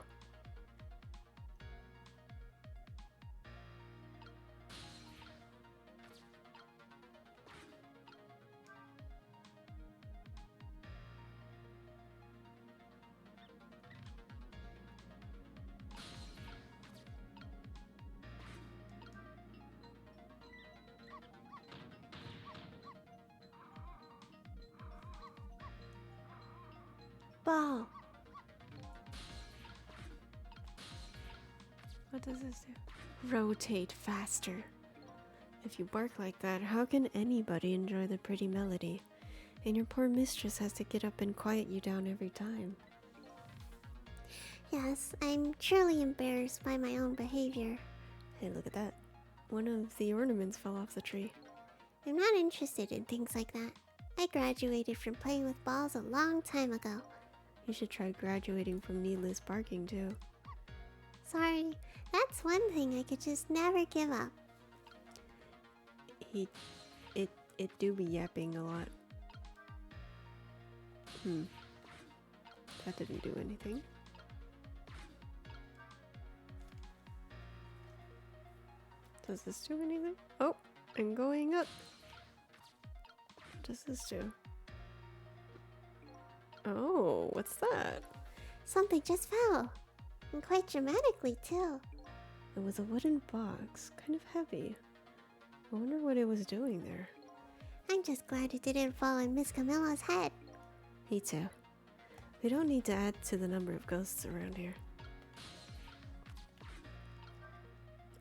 ball. What does this do? Rotate faster. If you bark like that, how can anybody enjoy the pretty melody? And your poor mistress has to get up and quiet you down every time. Yes, I'm truly embarrassed by my own behavior. Hey, look at that. One of the ornaments fell off the tree. I'm not interested in things like that. I graduated from playing with balls a long time ago. You should try graduating from needless barking too. Sorry, that's one thing I could just never give up. It do be yapping a lot. That didn't do anything. Does this do anything? Oh, I'm going up. What does this do? Oh, what's that? Something just fell. And quite dramatically, too. It was a wooden box, kind of heavy. I wonder what it was doing there. I'm just glad it didn't fall on Miss Camilla's head. Me too. We don't need to add to the number of ghosts around here.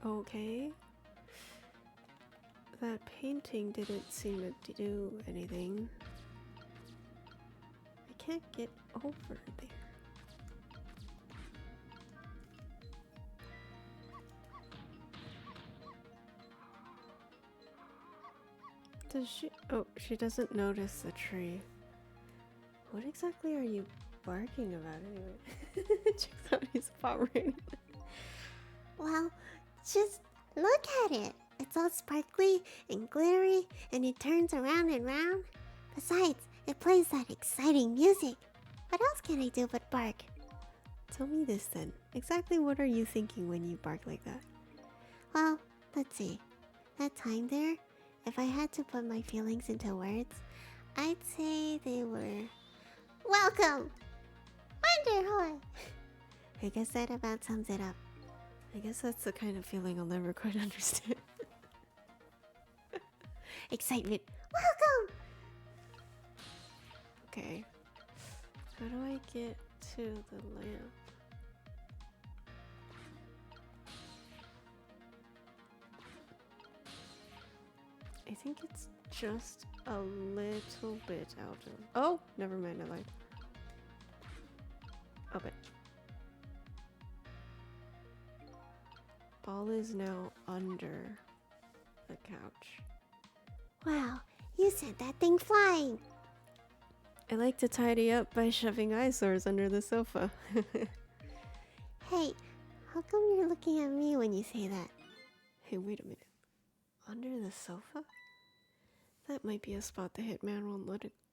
Okay. That painting didn't seem to do anything. I can't get over there. Does she? Oh, she doesn't notice the tree. What exactly are you barking about anyway? Checks out his Pomeranian. Well, just look at it. It's all sparkly and glittery, and it turns around and round. Besides, it plays that exciting music. What else can I do but bark? Tell me this then. Exactly what are you thinking when you bark like that? Well, let's see. That time there, if I had to put my feelings into words, I'd say they were... Welcome! Wonderhoy! I guess that about sums it up. I guess that's the kind of feeling I'll never quite understand. Excitement. Welcome! Okay. How do I get to the lamp? I think it's just a little bit out of... Oh! Never mind, I lied. Up it. Ball is now under the couch. Wow, you sent that thing flying. I like to tidy up by shoving eyesores under the sofa. Hey, how come you're looking at me when you say that? Hey, wait a minute. Under the sofa? That might be a spot the hitman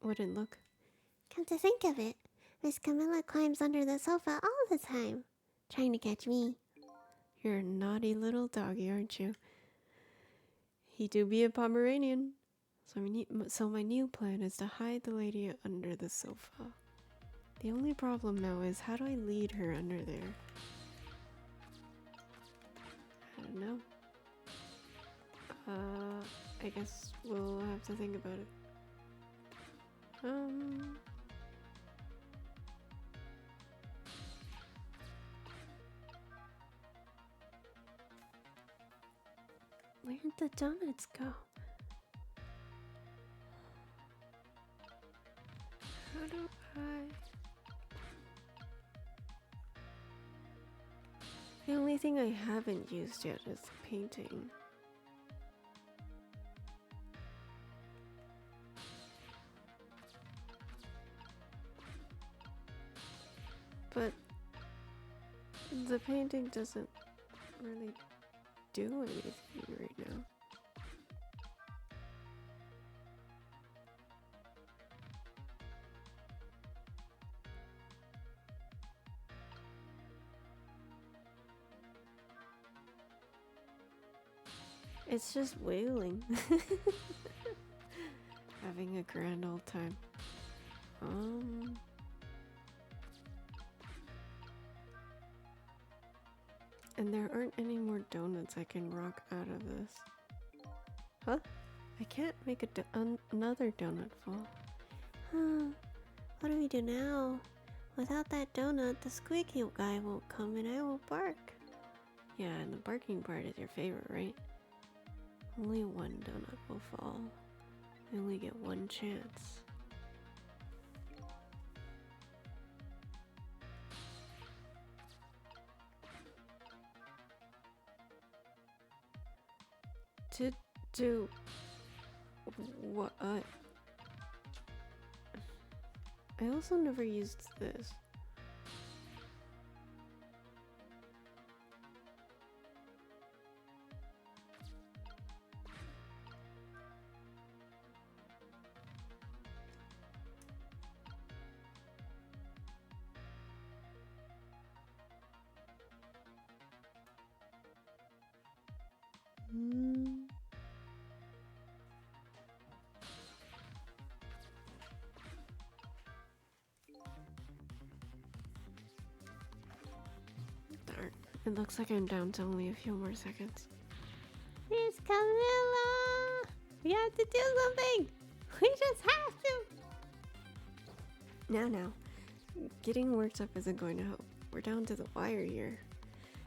wouldn't look. Come to think of it, Miss Camilla climbs under the sofa all the time, trying to catch me. You're a naughty little doggy, aren't you? He do be a Pomeranian. So my new plan is to hide the lady under the sofa. The only problem now is how do I lead her under there? I don't know. I guess we'll have to think about it. Where'd the donuts go? How do I... The only thing I haven't used yet is the painting. But the painting doesn't really do anything right now. It's just wailing. Having a grand old time. And there aren't any more donuts I can rock out of this. Huh? I can't make another donut fall. Huh. What do we do now? Without that donut, the squeaky guy won't come and I will bark. Yeah, and the barking part is your favorite, right? Only one donut will fall. I only get one chance. To do what? I also never used this. Darn. It looks like I'm down to only a few more seconds. Miss Camilla! We have to do something! We just have to! Now. Getting worked up isn't going to help. We're down to the wire here.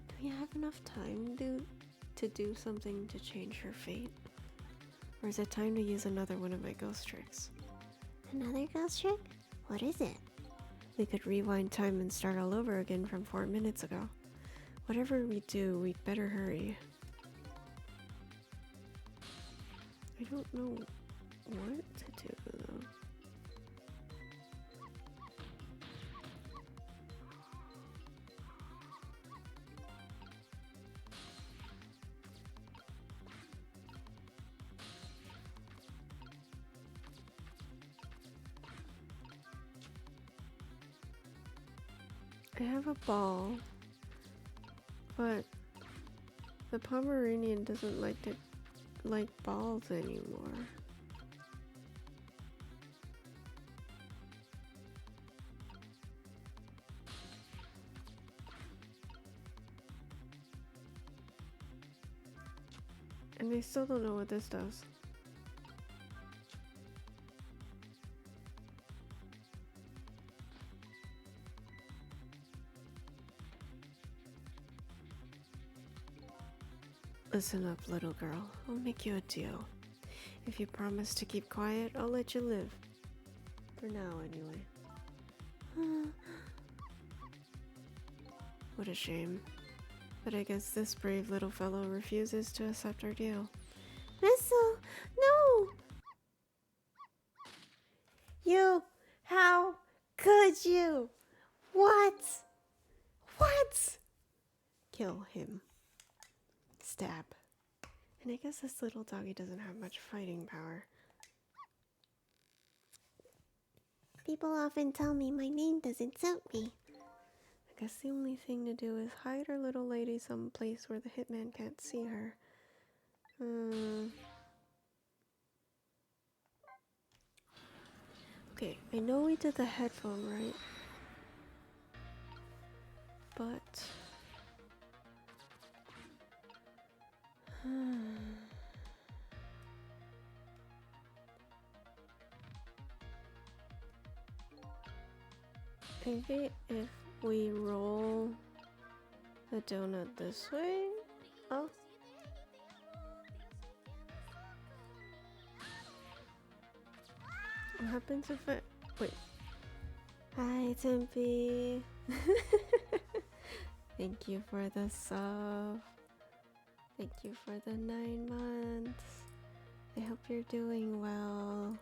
Do we have enough time to do something to change her fate? Or is it time to use another one of my ghost tricks? Another ghost trick? What is it? We could rewind time and start all over again from 4 minutes ago. Whatever we do, we'd better hurry. I don't know what to do though. I have a ball, but the Pomeranian doesn't like balls anymore. And I still don't know what this does. Listen up, little girl. I'll make you a deal. If you promise to keep quiet, I'll let you live. For now, anyway. What a shame. But I guess this brave little fellow refuses to accept our deal. Missile! No! You! How could you? What? What? Kill him. Stab. And I guess this little doggy doesn't have much fighting power. People often tell me my name doesn't suit me. I guess the only thing to do is hide our little lady someplace where the hitman can't see her. Okay, I know we did the headphone right. But... maybe if we roll the donut this way? Oh. What happens if I... Wait. Hi, Tempe. Thank you for the sub. Thank you for the 9 months. I hope you're doing well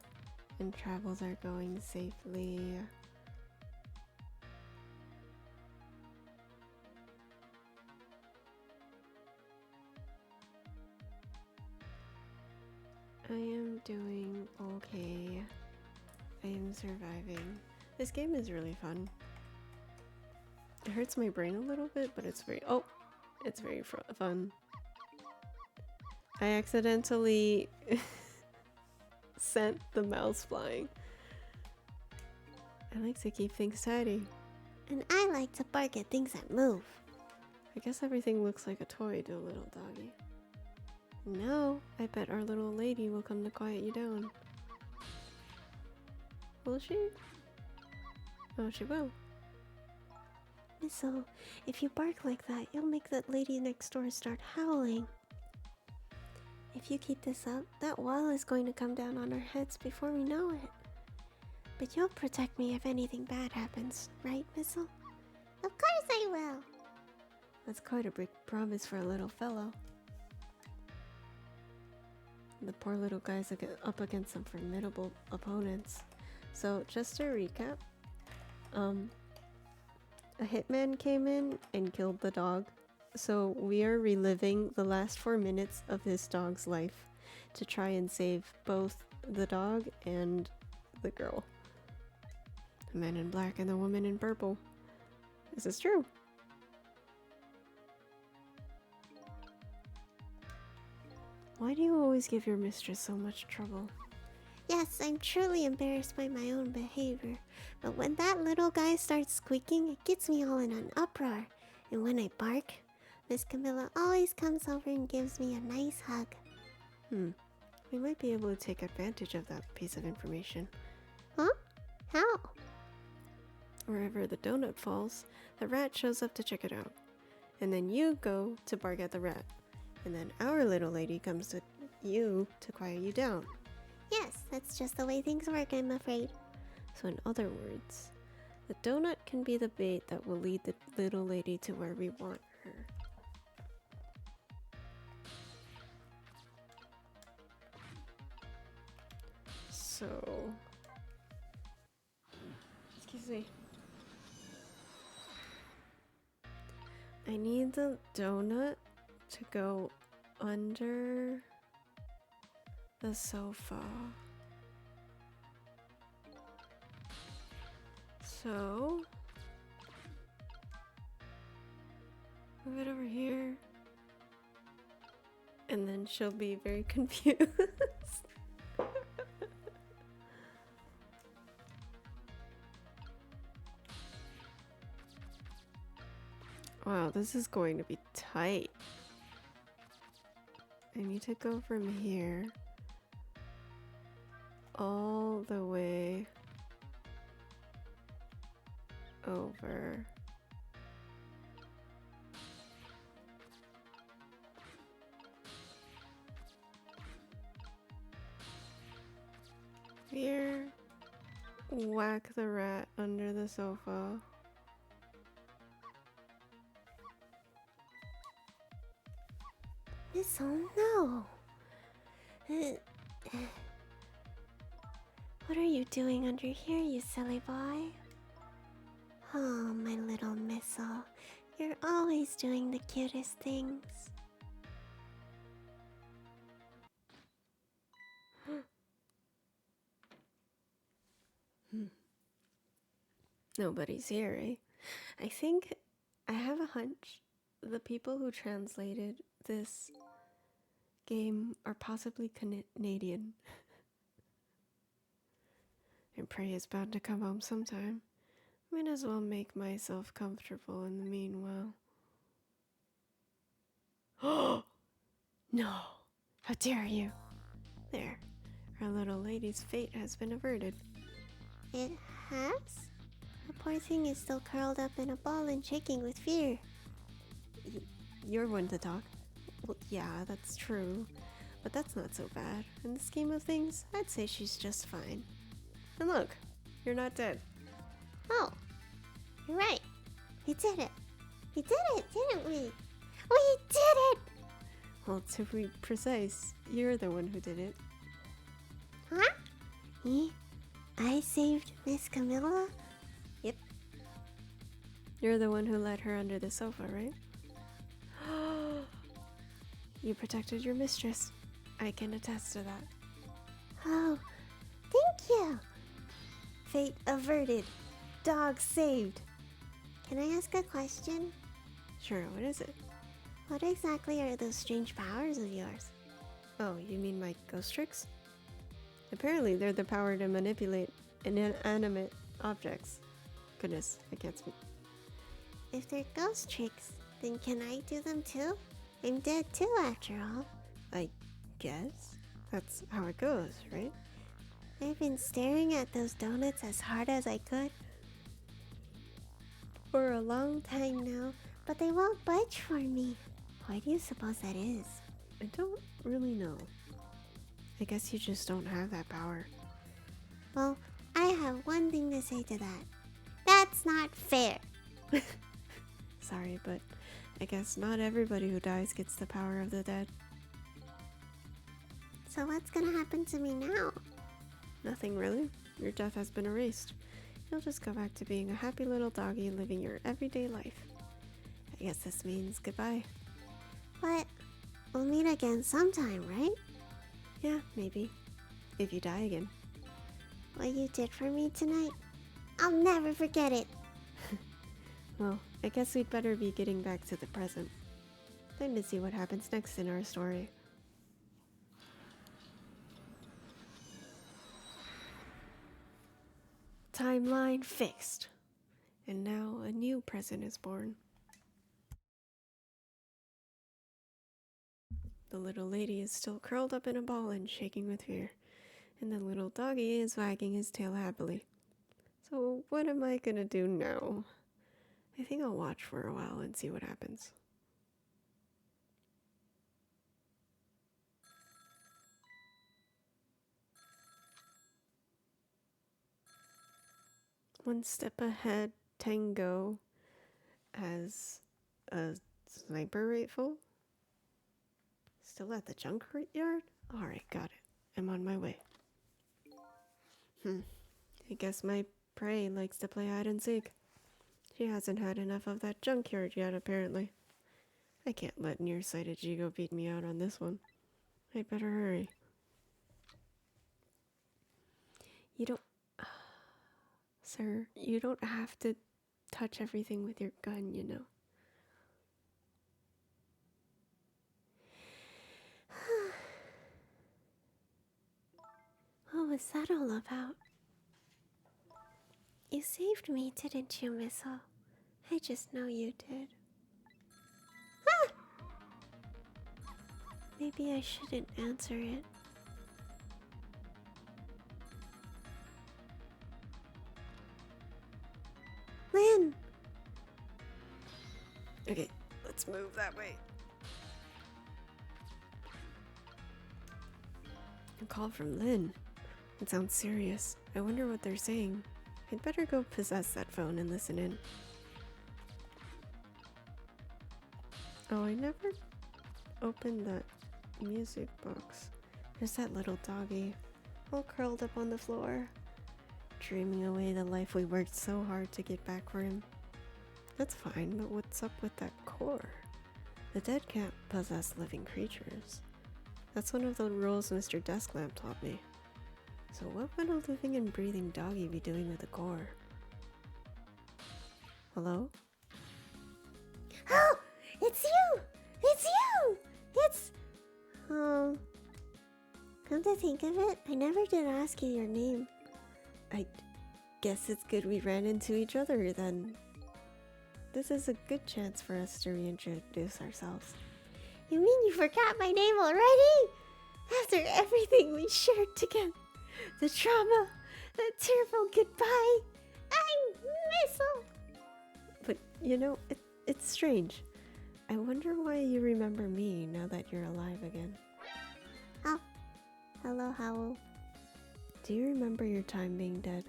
and travels are going safely. I am doing okay. I am surviving. This game is really fun. It hurts my brain a little bit, but it's very... Oh! It's very fun. I accidentally sent the mouse flying. I like to keep things tidy. And I like to bark at things that move. I guess everything looks like a toy to a little doggy. No, I bet our little lady will come to quiet you down. Will she? Oh, she will. Missile, if you bark like that, you'll make that lady next door start howling. If you keep this up, that wall is going to come down on our heads before we know it. But you'll protect me if anything bad happens, right, Missile? Of course I will. That's quite a big promise for a little fellow. The poor little guy's up against some formidable opponents. So, just to recap, a hitman came in and killed the dog. So we are reliving the last 4 minutes of this dog's life to try and save both the dog and the girl. The man in black and the woman in purple. This is true. Why do you always give your mistress so much trouble? Yes, I'm truly embarrassed by my own behavior, but when that little guy starts squeaking, it gets me all in an uproar. And when I bark, Miss Camilla always comes over and gives me a nice hug. We might be able to take advantage of that piece of information. Huh? How? Wherever the donut falls, the rat shows up to check it out. And then you go to bark at the rat. And then our little lady comes to you to quiet you down. Yes, that's just the way things work, I'm afraid. So in other words, the donut can be the bait that will lead the little lady to where we want her. So... excuse me. I need the donut to go under the sofa. So move it over here. And then she'll be very confused. Wow, this is going to be tight. I need to go from here all the way over. Here, whack the rat under the sofa. Miss, oh no. What are you doing under here, you silly boy? Oh, my little missile. You're always doing the cutest things. Nobody's here, eh? I think I have a hunch the people who translated this game are possibly Canadian. And Prey is bound to come home sometime. Might as well make myself comfortable in the meanwhile. Oh! No! How dare you! There. Our little lady's fate has been averted. It has? The poor thing is still curled up in a ball and shaking with fear. You're one to talk. Well, yeah, that's true. But that's not so bad. In the scheme of things, I'd say she's just fine. And look, you're not dead. Oh, you're right. We did it. We did it, didn't we? We did it! Well, to be precise, you're the one who did it. Huh? Me? I saved Miss Camilla? Yep. You're the one who let her under the sofa, right? You protected your mistress. I can attest to that. Oh, thank you. Fate averted. Dog saved. Can I ask a question? Sure, what is it? What exactly are those strange powers of yours? Oh, you mean my ghost tricks? Apparently they're the power to manipulate inanimate objects. Goodness, I can't speak. If they're ghost tricks, then can I do them too? I'm dead too, after all. I guess that's how it goes, right? I've been staring at those donuts as hard as I could. For a long time. I know, but they won't budge for me. Why do you suppose that is? I don't really know. I guess you just don't have that power. Well, I have one thing to say to that. That's not fair. Sorry, but I guess not everybody who dies gets the power of the dead. So what's gonna happen to me now? Nothing really. Your death has been erased. You'll just go back to being a happy little doggy living your everyday life. I guess this means goodbye. But we'll meet again sometime, right? Yeah, maybe. If you die again. What you did for me tonight, I'll never forget it. Well, I guess we'd better be getting back to the present. Time to see what happens next in our story. Timeline fixed. And now a new present is born. The little lady is still curled up in a ball and shaking with fear, and the little doggy is wagging his tail happily. So what am I gonna do now? I think I'll watch for a while and see what happens. One step ahead, Tango has a sniper rifle. Still at the junkyard? Alright, got it. I'm on my way. I guess my prey likes to play hide and seek. She hasn't had enough of that junkyard yet, apparently. I can't let nearsighted Jigo beat me out on this one. I'd better hurry. You don't... Sir, you don't have to touch everything with your gun, you know. What was that all about? You saved me, didn't you, Missile? I just know you did. Ah! Maybe I shouldn't answer it. Lynn! Okay, let's move that way. A call from Lynn. It sounds serious. I wonder what they're saying. I'd better go possess that phone and listen in. Oh, I never opened that music box. There's that little doggy, all curled up on the floor, dreaming away the life we worked so hard to get back for him. That's fine, but what's up with that core? The dead can't possess living creatures. That's one of the rules Mr. Desklamp taught me. So what would a living and breathing doggy be doing with the core? Hello? Oh! It's you! It's you! It's... Come to think of it, I never did ask you your name. I guess it's good we ran into each other then. This is a good chance for us to reintroduce ourselves. You mean you forgot my name already? After everything we shared together. The trauma, the tearful goodbye. I'm Missile. But, you know, it's strange. I wonder why you remember me now that you're alive again. Oh, hello, Howl. Do you remember your time being dead?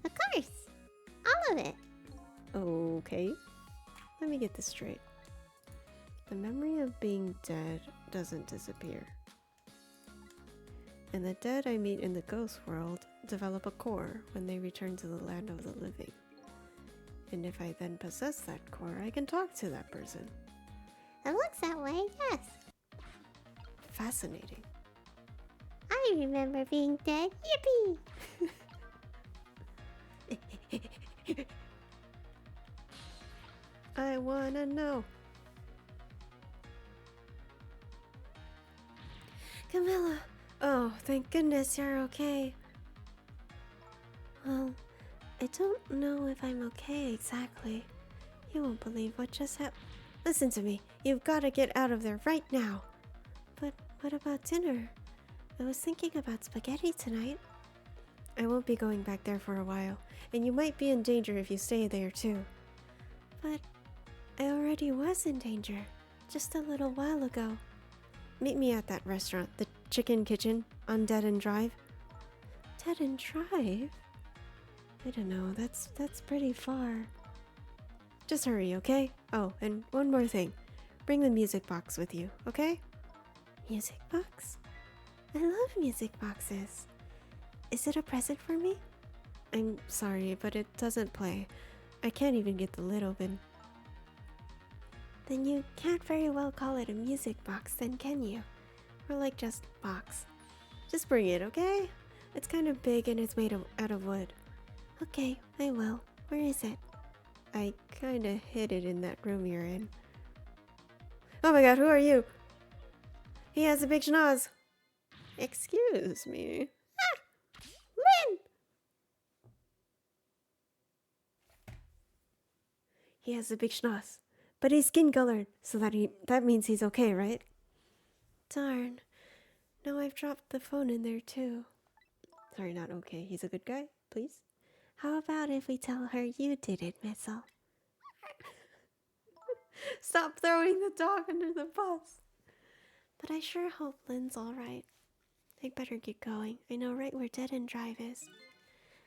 Of course. All of it. Okay. Let me get this straight. The memory of being dead doesn't disappear. And the dead I meet in the ghost world develop a core when they return to the land of the living. And if I then possess that core, I can talk to that person. It looks that way, yes. Fascinating. I remember being dead. Yippee! I wanna know. Camilla! Oh, thank goodness you're okay. Well, I don't know if I'm okay exactly. You won't believe what just happened. Listen to me. You've got to get out of there right now. But what about dinner? I was thinking about spaghetti tonight. I won't be going back there for a while, and you might be in danger if you stay there too. But I already was in danger just a little while ago. Meet me at that restaurant, the Chicken Kitchen, on Dead End Drive. Dead End Drive? I don't know, that's pretty far. Just hurry, okay? Oh, and one more thing. Bring the music box with you, okay? Music box? I love music boxes. Is it a present for me? I'm sorry, but it doesn't play. I can't even get the lid open. Then you can't very well call it a music box then, can you? Or like just box. Just bring it, okay? It's kind of big and it's made out of wood. Okay, I will. Where is it? I kinda hid it in that room you're in. Oh my god, who are you? He has a big schnoz. Excuse me. Ah! Lynn! He has a big schnoz. But he's skin colored, so that means he's okay, right? Darn. Now I've dropped the phone in there too. Sorry, not okay. He's a good guy, please. How about if we tell her you did it, Missile? Stop throwing the dog under the bus. But I sure hope Lynn's alright. I'd better get going. I know right where Dead End Drive is.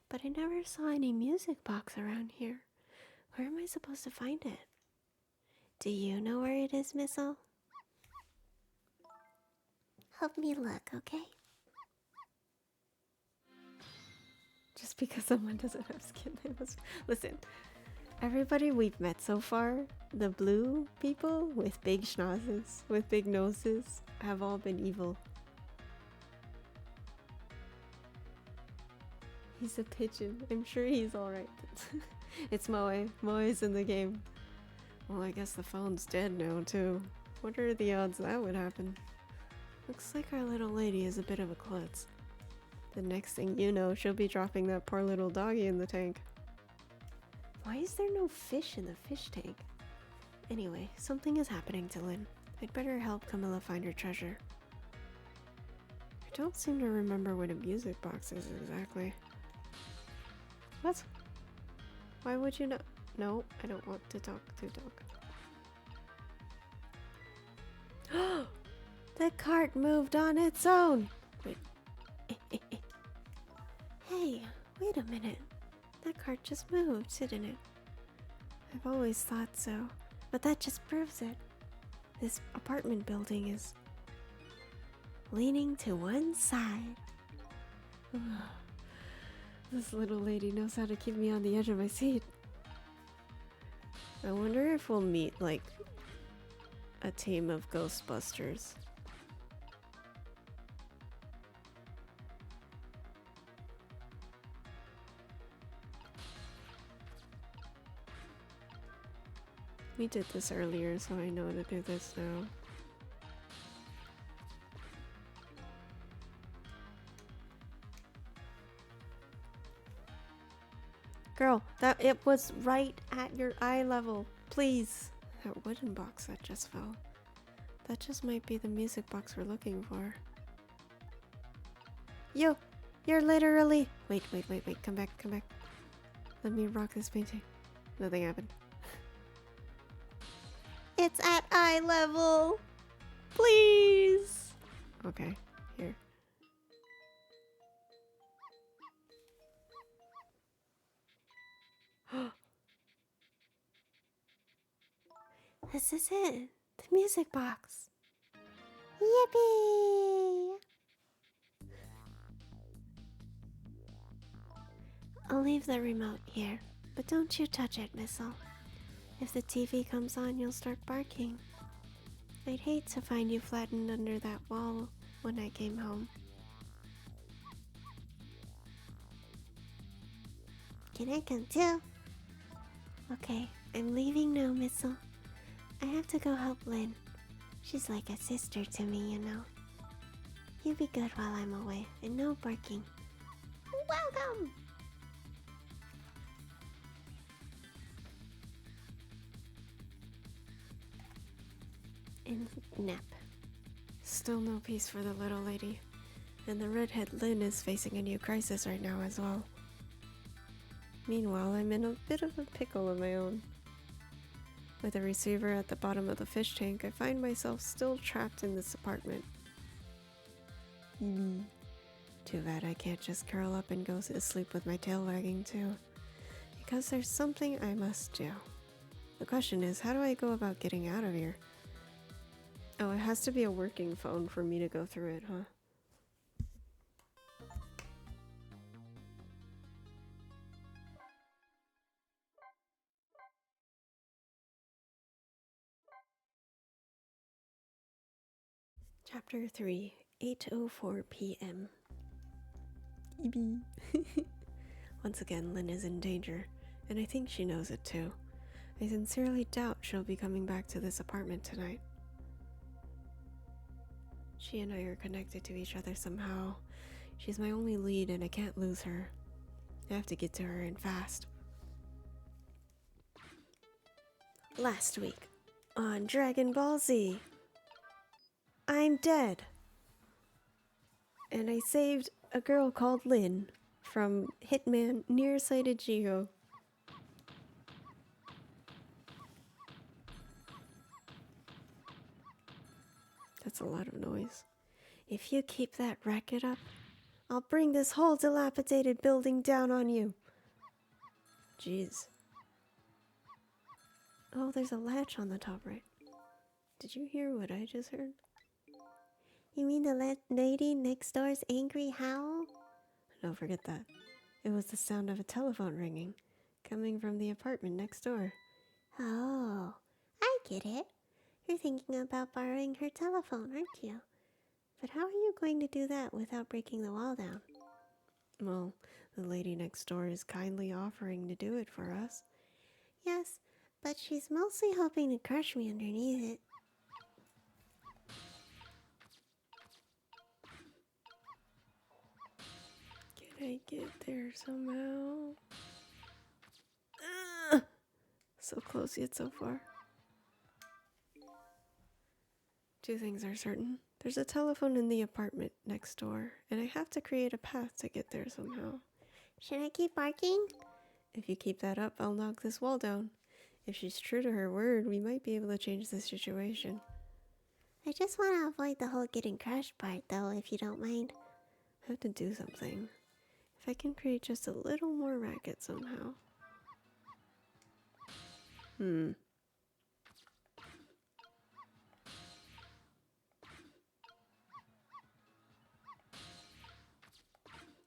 But I never saw any music box around here. Where am I supposed to find it? Do you know where it is, Missile? Help me look, okay? Just because someone doesn't have skin, they must... Listen, everybody we've met so far, the blue people with big schnozzes, with big noses, have all been evil. He's a pigeon. I'm sure he's alright. It's Moe. Moe's in the game. Well, I guess the phone's dead now, too. What are the odds that would happen? Looks like our little lady is a bit of a klutz. The next thing you know, she'll be dropping that poor little doggy in the tank. Why is there no fish in the fish tank? Anyway, something is happening to Lynn. I'd better help Camilla find her treasure. I don't seem to remember what a music box is exactly. What? Why would you not? No, I don't want to talk to dog. The cart moved on its own! Wait. Hey, wait a minute. That cart just moved, didn't it? I've always thought so, but that just proves it. This apartment building is leaning to one side. This little lady knows how to keep me on the edge of my seat. I wonder if we'll meet, like, a team of Ghostbusters. We did this earlier, so I know to do this now. Girl, it was right at your eye level. Please. That wooden box that just fell. That just might be the music box we're looking for. You're literally... Wait, come back. Let me rock this painting. Nothing happened. It's at eye level. Please! Okay, here. This is it. The music box. Yippee! I'll leave the remote here, but don't you touch it, Missile. If the TV comes on, you'll start barking. I'd hate to find you flattened under that wall when I came home. Can I come too? Okay, I'm leaving now, Missile. I have to go help Lynn. She's like a sister to me, you know. You be good while I'm away, and no barking. Welcome! And nap. Still no peace for the little lady. And the redhead Lynn is facing a new crisis right now as well. Meanwhile, I'm in a bit of a pickle of my own. With a receiver at the bottom of the fish tank, I find myself still trapped in this apartment. Too bad I can't just curl up and go to sleep with my tail wagging too. Because there's something I must do. The question is, how do I go about getting out of here? Oh, it has to be a working phone for me to go through it, huh? Chapter 3, 8:04 p.m. Eebee. Once again, Lynn is in danger, and I think she knows it too. I sincerely doubt she'll be coming back to this apartment tonight. She and I are connected to each other somehow. She's my only lead and I can't lose her. I have to get to her and fast. Last week, on Dragon Ball Z, I'm dead. And I saved a girl called Lynn from Hitman Nearsighted Geo. That's a lot of noise. If you keep that racket up, I'll bring this whole dilapidated building down on you. Jeez. Oh, there's a latch on the top right. Did you hear what I just heard? You mean the lady next door's angry howl? No, forget that. It was the sound of a telephone ringing, coming from the apartment next door. Oh, I get it. You're thinking about borrowing her telephone, aren't you? But how are you going to do that without breaking the wall down? Well, the lady next door is kindly offering to do it for us. Yes, but she's mostly hoping to crush me underneath it. Can I get there somehow? Ugh! So close yet so far. Two things are certain. There's a telephone in the apartment next door, and I have to create a path to get there somehow. Should I keep barking? If you keep that up, I'll knock this wall down. If she's true to her word, we might be able to change the situation. I just want to avoid the whole getting crushed part, though, if you don't mind. I have to do something. If I can create just a little more racket somehow.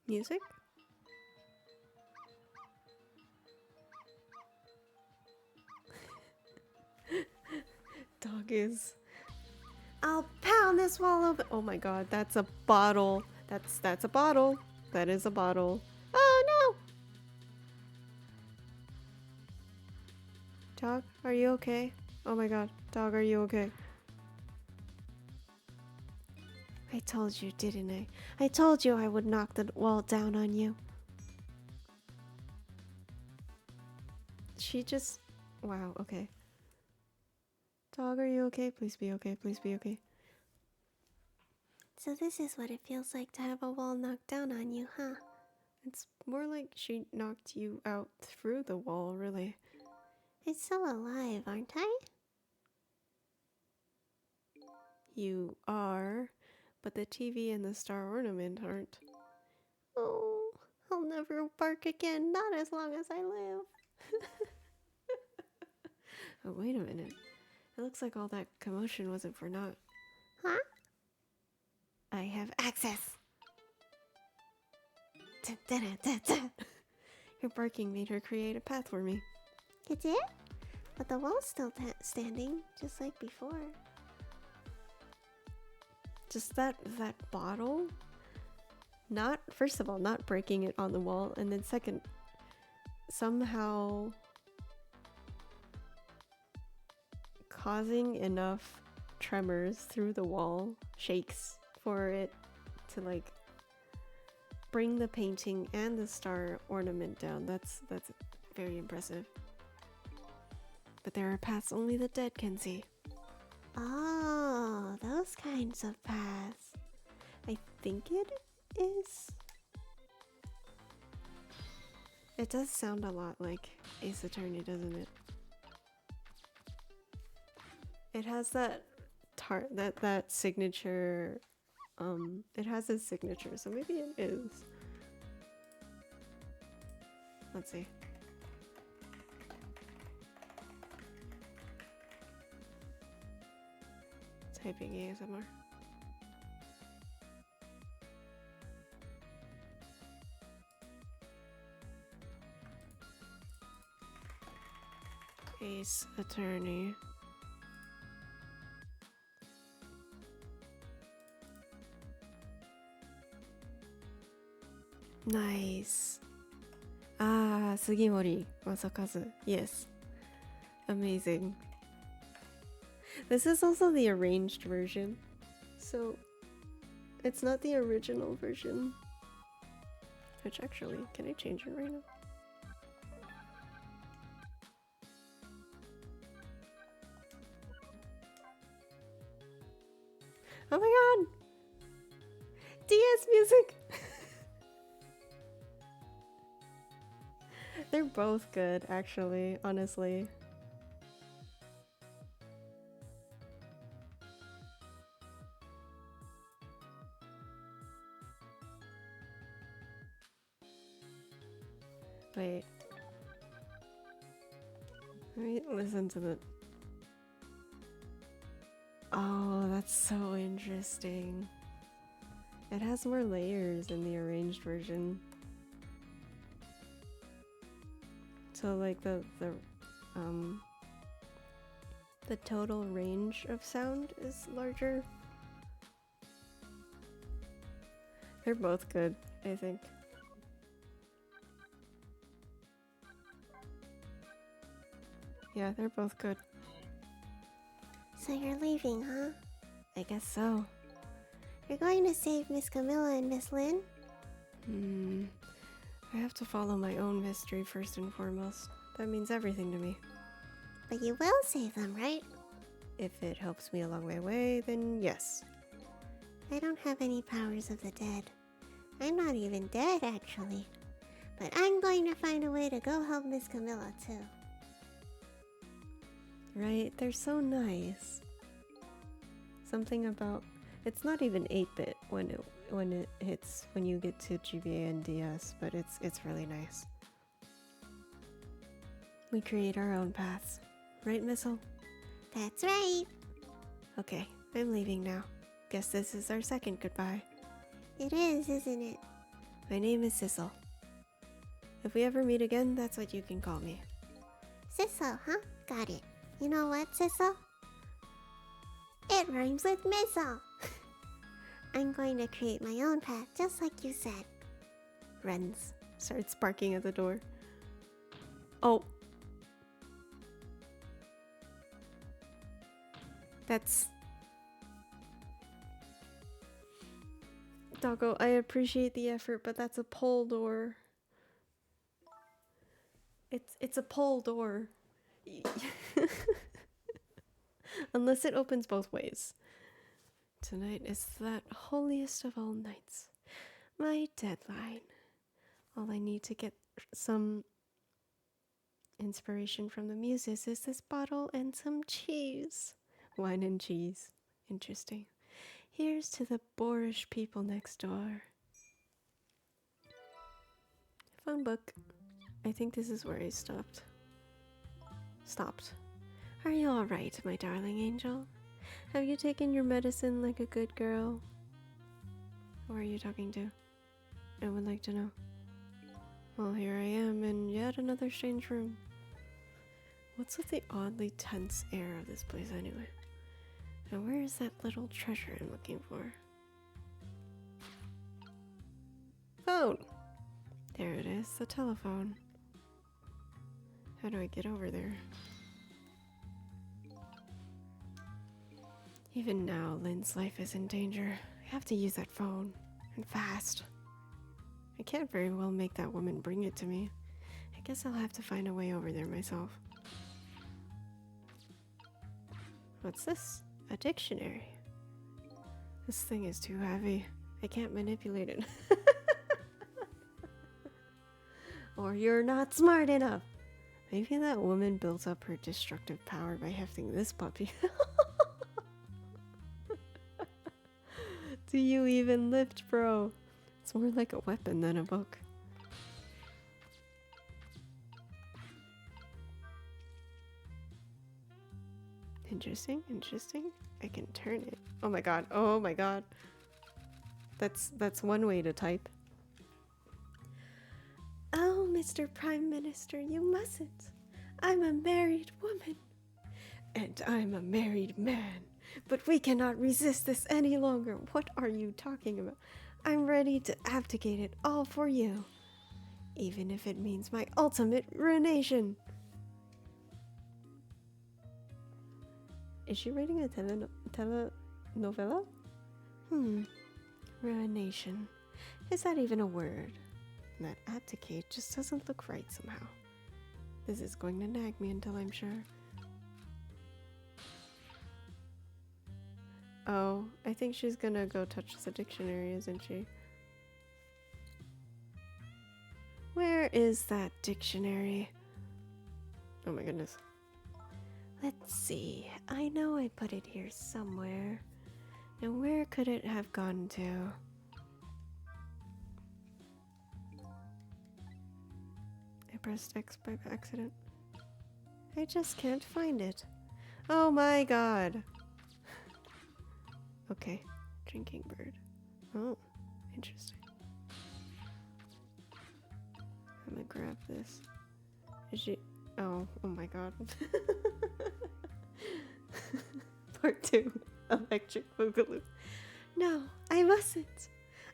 Music? Dog is... I'll pound this wall open. Oh my god, that's a bottle. That's a bottle. That is a bottle. Oh no! Dog, are you okay? Oh my god, dog, are you okay? I told you, didn't I? I told you I would knock the wall down on you. She just... Wow, okay. Dog, are you okay? Please be okay, please be okay. So this is what it feels like to have a wall knocked down on you, huh? It's more like she knocked you out through the wall, really. It's still alive, aren't I? You are, but the TV and the star ornament aren't. Oh, I'll never bark again, not as long as I live. Oh, wait a minute. It looks like all that commotion wasn't for naught. Huh? I have access! Your barking made her create a path for me. It did? But the wall's still standing, just like before. Just that bottle? Not, first of all, not breaking it on the wall, and then second, somehow causing enough tremors through the wall, shakes, for it to like bring the painting and the star ornament down. That's very impressive. But there are paths only the dead can see. Oh, those kinds of paths. I think it is. It does sound a lot like Ace Attorney, doesn't it? It has that that signature. It has a signature, so maybe it is. Let's see. Typing ASMR. Ace Attorney. Nice. Ah, Sugimori Masakazu. Yes. Amazing. This is also the arranged version, so it's not the original version. Which actually, can I change it right now? Oh my god! DS music! They're both good, actually, honestly. Wait. Let me listen to the... Oh, that's so interesting. It has more layers in the arranged version. So like the total range of sound is larger. They're both good, I think. Yeah, they're both good. So you're leaving, huh? I guess so. You're going to save Miss Camilla and Miss Lynn? I have to follow my own mystery first and foremost. That means everything to me. But you will save them, right? If it helps me along my way, then yes. I don't have any powers of the dead. I'm not even dead, actually. But I'm going to find a way to go help Miss Camilla, too. Right? They're so nice. Something about... It's not even 8-bit when you get to GBA and DS, but it's really nice. We create our own paths. Right, Missile? That's right. Okay, I'm leaving now. Guess this is our second goodbye. It is, isn't it? My name is Sissel. If we ever meet again, that's what you can call me. Sissel, huh? Got it. You know what, Sissel? It rhymes with missile. I'm going to create my own path, just like you said. Renz starts barking at the door. Oh. That's... Doggo, I appreciate the effort, but that's a pole door. It's a pole door. Unless it opens both ways. Tonight is that holiest of all nights. My deadline. All I need to get some inspiration from the muses is this bottle and some cheese. Wine and cheese. Interesting. Here's to the boorish people next door. Phone book. I think this is where I stopped. Are you alright, my darling angel? Have you taken your medicine like a good girl? Who are you talking to? I would like to know. Well, here I am in yet another strange room. What's with the oddly tense air of this place anyway? And where is that little treasure I'm looking for? Phone! There it is, the telephone. How do I get over there? Even now, Lynn's life is in danger. I have to use that phone, and fast. I can't very well make that woman bring it to me. I guess I'll have to find a way over there myself. What's this? A dictionary. This thing is too heavy. I can't manipulate it. Or you're not smart enough. Maybe that woman built up her destructive power by hefting this puppy. Do you even lift, bro? It's more like a weapon than a book. Interesting, interesting. I can turn it. Oh my god, oh my god. That's one way to type. Oh, Mr. Prime Minister, you mustn't. I'm a married woman. And I'm a married man. But we cannot resist this any longer. What are you talking about? I'm ready to abdicate it all for you. Even if it means my ultimate ruination. Is she writing a telenovela? Ruination. Is that even a word? That abdicate just doesn't look right somehow. This is going to nag me until I'm sure. Oh, I think she's gonna go touch the dictionary, isn't she? Where is that dictionary? Oh my goodness. Let's see. I know I put it here somewhere. Now where could it have gone to? I pressed X by accident. I just can't find it. Oh my god. Okay, drinking bird. Oh, interesting. I'm gonna grab this. Is she? Oh my god. Part 2, Electric Boogaloo. No, I mustn't.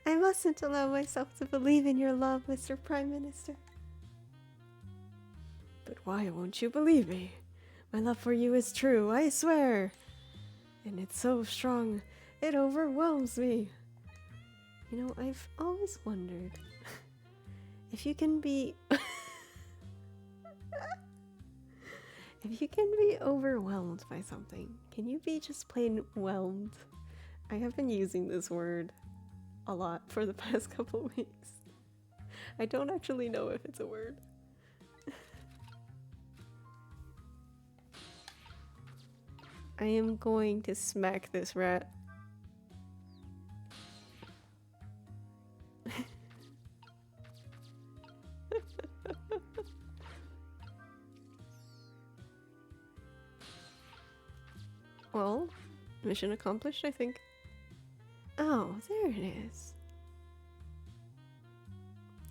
I mustn't allow myself to believe in your love, Mr. Prime Minister. But why won't you believe me? My love for you is true, I swear. And it's so strong, it overwhelms me. You know, I've always wondered if you can be... if you can be overwhelmed by something, can you be just plain whelmed? I have been using this word a lot for the past couple weeks. I don't actually know if it's a word. I am going to smack this rat. Well, mission accomplished, I think. Oh, there it is.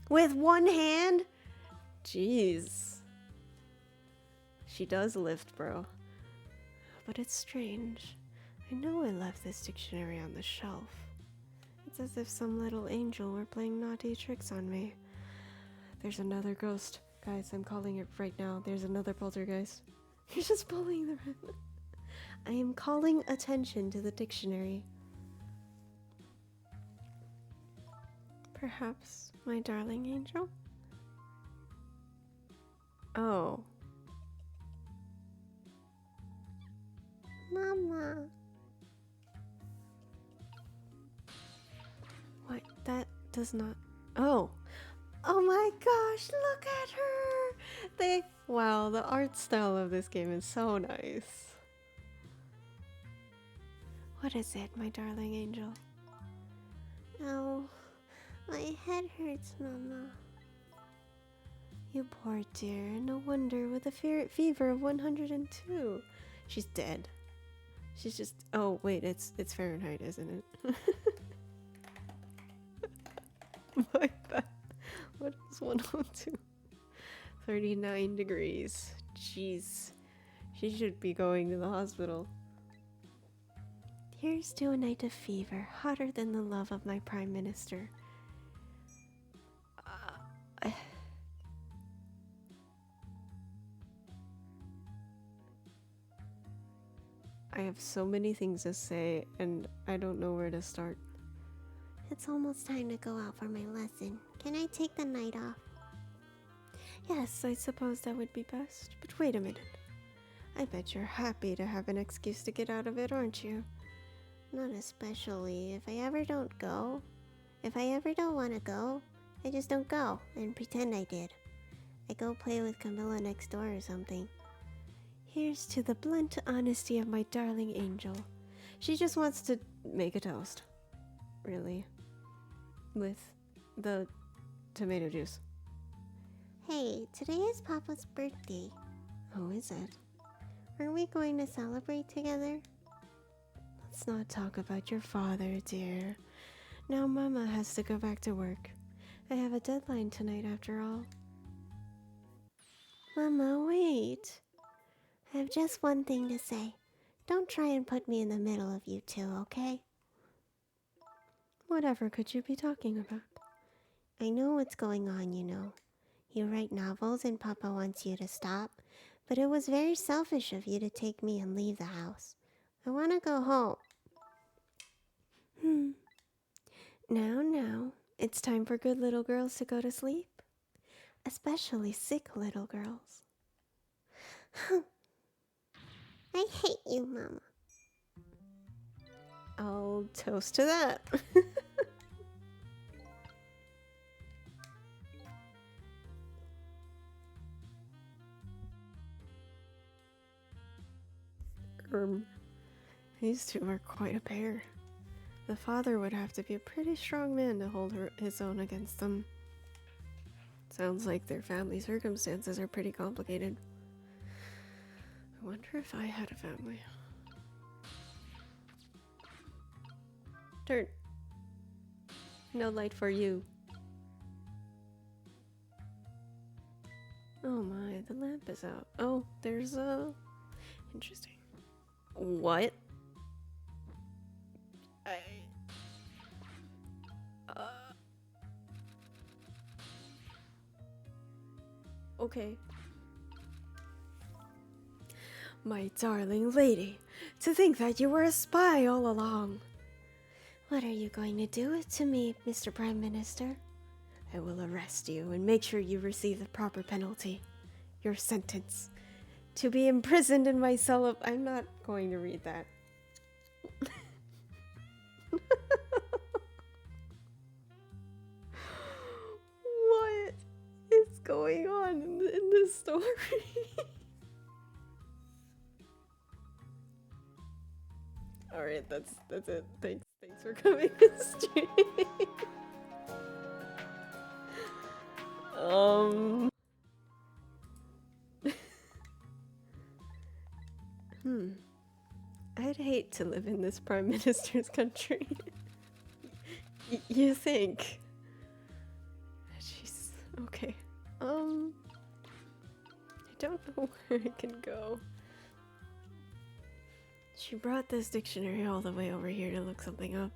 With one hand? Jeez. She does lift, bro. But it's strange. I know I left this dictionary on the shelf. It's as if some little angel were playing naughty tricks on me. There's another ghost. Guys, I'm calling it right now. There's another poltergeist. You're just bullying the rat. I am calling attention to the dictionary. Perhaps my darling angel? Oh. Mama. What? That does not... Oh. Oh my gosh, look at her! Wow, the art style of this game is so nice. What is it, my darling angel? Oh, my head hurts, Mama. You poor dear, no wonder with a fever of 102. She's dead. She's just... Oh, wait, it's Fahrenheit, isn't it? My bad. What is 102? 39 degrees. Jeez. She should be going to the hospital. Here's to a night of fever, hotter than the love of my Prime Minister. I have so many things to say, and I don't know where to start. It's almost time to go out for my lesson. Can I take the night off? Yes, I suppose that would be best. But wait a minute. I bet you're happy to have an excuse to get out of it, aren't you? Not especially. If I ever don't go, if I ever don't want to go, I just don't go and pretend I did. I go play with Camilla next door or something. Here's to the blunt honesty of my darling angel. She just wants to make a toast. really. With the tomato juice. Hey, today is Papa's birthday. Oh, is it? Are we going to celebrate together? Let's not talk about your father, dear. Now Mama has to go back to work. I have a deadline tonight after all. Mama, wait. I have just one thing to say. Don't try and put me in the middle of you two, okay? Whatever could you be talking about? I know what's going on, you know. You write novels and Papa wants you to stop, but it was very selfish of you to take me and leave the house. I want to go home. Now, it's time for good little girls to go to sleep. Especially sick little girls. I hate you, Mama. I'll toast to that. These two are quite a pair. The father would have to be a pretty strong man to hold his own against them. Sounds like their family circumstances are pretty complicated. I wonder if I had a family. Turn. No light for you. Oh my, the lamp is out. Oh, there's a... Interesting. What? Okay. My darling lady, to think that you were a spy all along. What are you going to do to me, Mr. Prime Minister? I will arrest you and make sure you receive the proper penalty. Your sentence. To be imprisoned in my cell of... I'm not going to read that. What is going on in this story? Alright, that's it. Thanks for coming to stream. I'd hate to live in this Prime Minister's country. You think? Jeez. Okay. I don't know where I can go. She brought this dictionary all the way over here to look something up.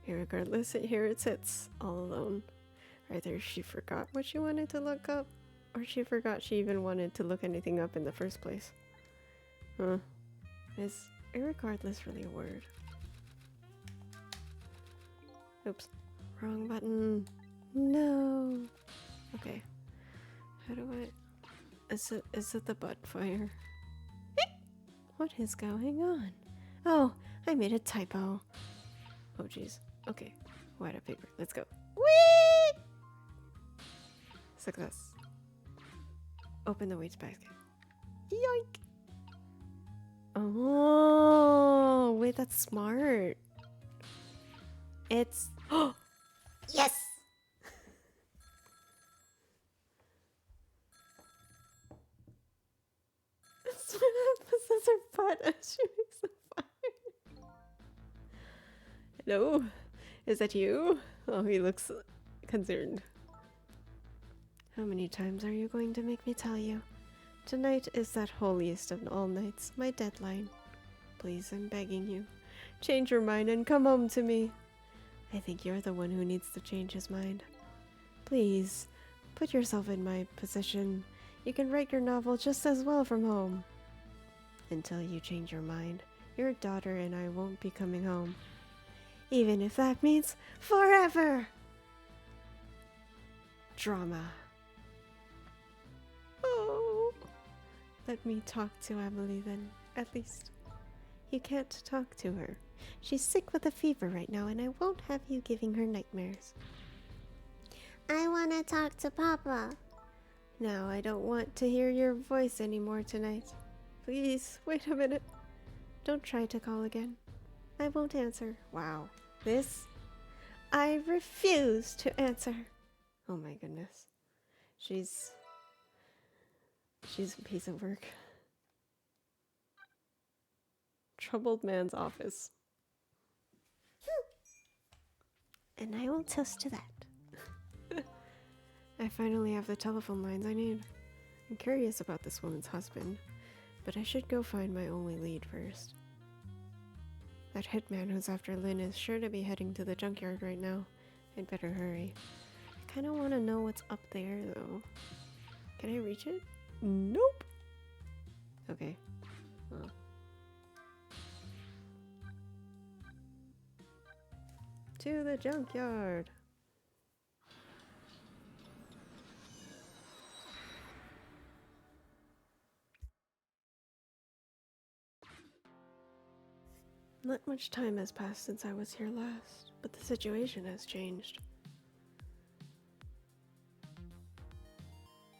Irregardless, here it sits, all alone. Either she forgot what she wanted to look up, or she forgot she even wanted to look anything up in the first place. Huh. Is irregardless really a word? Oops. Wrong button. No. Okay. How do I... Is it the butt fire? What is going on? Oh, I made a typo. Oh, jeez. Okay. White up paper. Let's go. Whee! Success. Open the weights basket. Yoink! Oh, wait, that's smart. It's... Oh! Yes! That's what happens her butt as she makes the fire. Hello? Is that you? Oh, he looks concerned. How many times are you going to make me tell you? Tonight is that holiest of all nights, my deadline. Please, I'm begging you. Change your mind and come home to me. I think you're the one who needs to change his mind. Please, put yourself in my position. You can write your novel just as well from home. Until you change your mind, your daughter and I won't be coming home. Even if that means forever! Drama. Oh. Let me talk to Emily then, at least. You can't talk to her. She's sick with a fever right now, and I won't have you giving her nightmares. I want to talk to Papa. Now I don't want to hear your voice anymore tonight. Please, wait a minute. Don't try to call again. I won't answer. Wow. This I refuse to answer. Oh my goodness. She's a piece of work. Troubled man's office. And I will toast to that. I finally have the telephone lines I need. I'm curious about this woman's husband, but I should go find my only lead first. That hitman who's after Lynn is sure to be heading to the junkyard right now. I'd better hurry. I kind of want to know what's up there, though. Can I reach it? Nope. Okay. Well. To the junkyard. Not much time has passed since I was here last, but the situation has changed.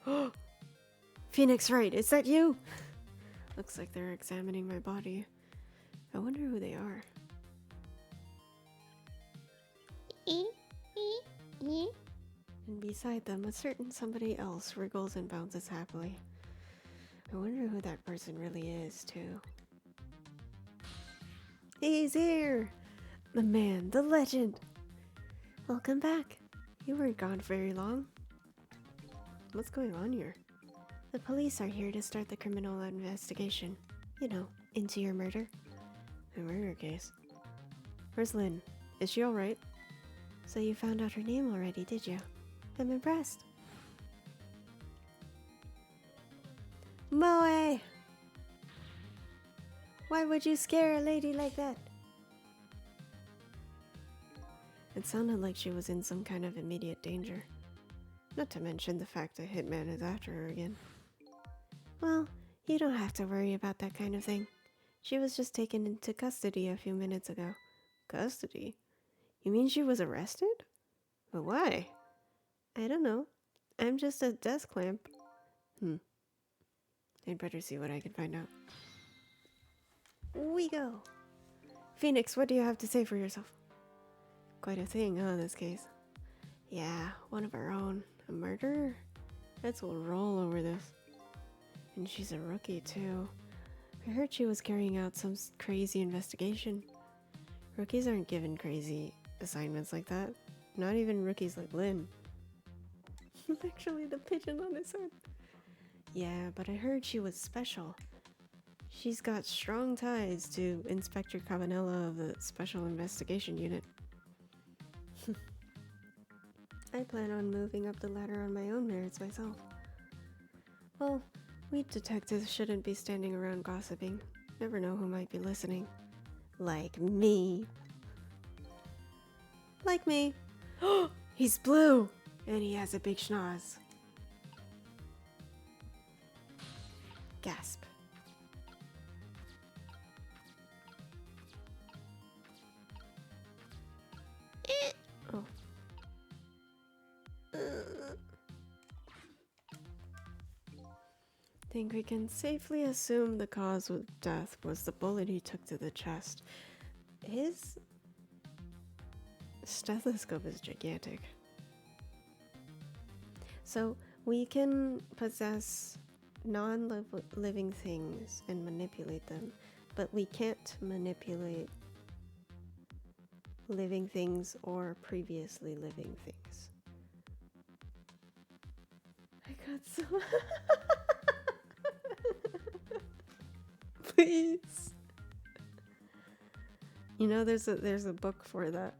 Oh! Phoenix Wright, is that you? Looks like they're examining my body. I wonder who they are. And beside them, a certain somebody else wriggles and bounces happily. I wonder who that person really is, too. He's here! The man, the legend! Welcome back. You weren't gone very long. What's going on here? The police are here to start the criminal investigation. You know, into your murder. A murder case. Where's Lynn? Is she alright? So you found out her name already, did you? I'm impressed. Moe! Why would you scare a lady like that? It sounded like she was in some kind of immediate danger. Not to mention the fact a hitman is after her again. Well, you don't have to worry about that kind of thing. She was just taken into custody a few minutes ago. Custody? You mean she was arrested? But why? I don't know. I'm just a desk lamp. I'd better see what I can find out. We go. Phoenix, what do you have to say for yourself? Quite a thing, huh, this case? Yeah, one of our own. A murderer? Let's roll over this. And she's a rookie, too. I heard she was carrying out some crazy investigation. Rookies aren't given crazy assignments like that. Not even rookies like Lynn. Actually, the pigeon on his head. Yeah, but I heard she was special. She's got strong ties to Inspector Cabanella of the Special Investigation Unit. I plan on moving up the ladder on my own merits myself. Well, we detectives shouldn't be standing around gossiping. Never know who might be listening. Like me. Like me. He's blue! And he has a big schnoz. Gasp. Oh. Think we can safely assume the cause of death was the bullet he took to the chest. His stethoscope is gigantic. So we can possess non-living things and manipulate them, but we can't manipulate living things or previously living things. I got so... Please. You know, there's a book for that.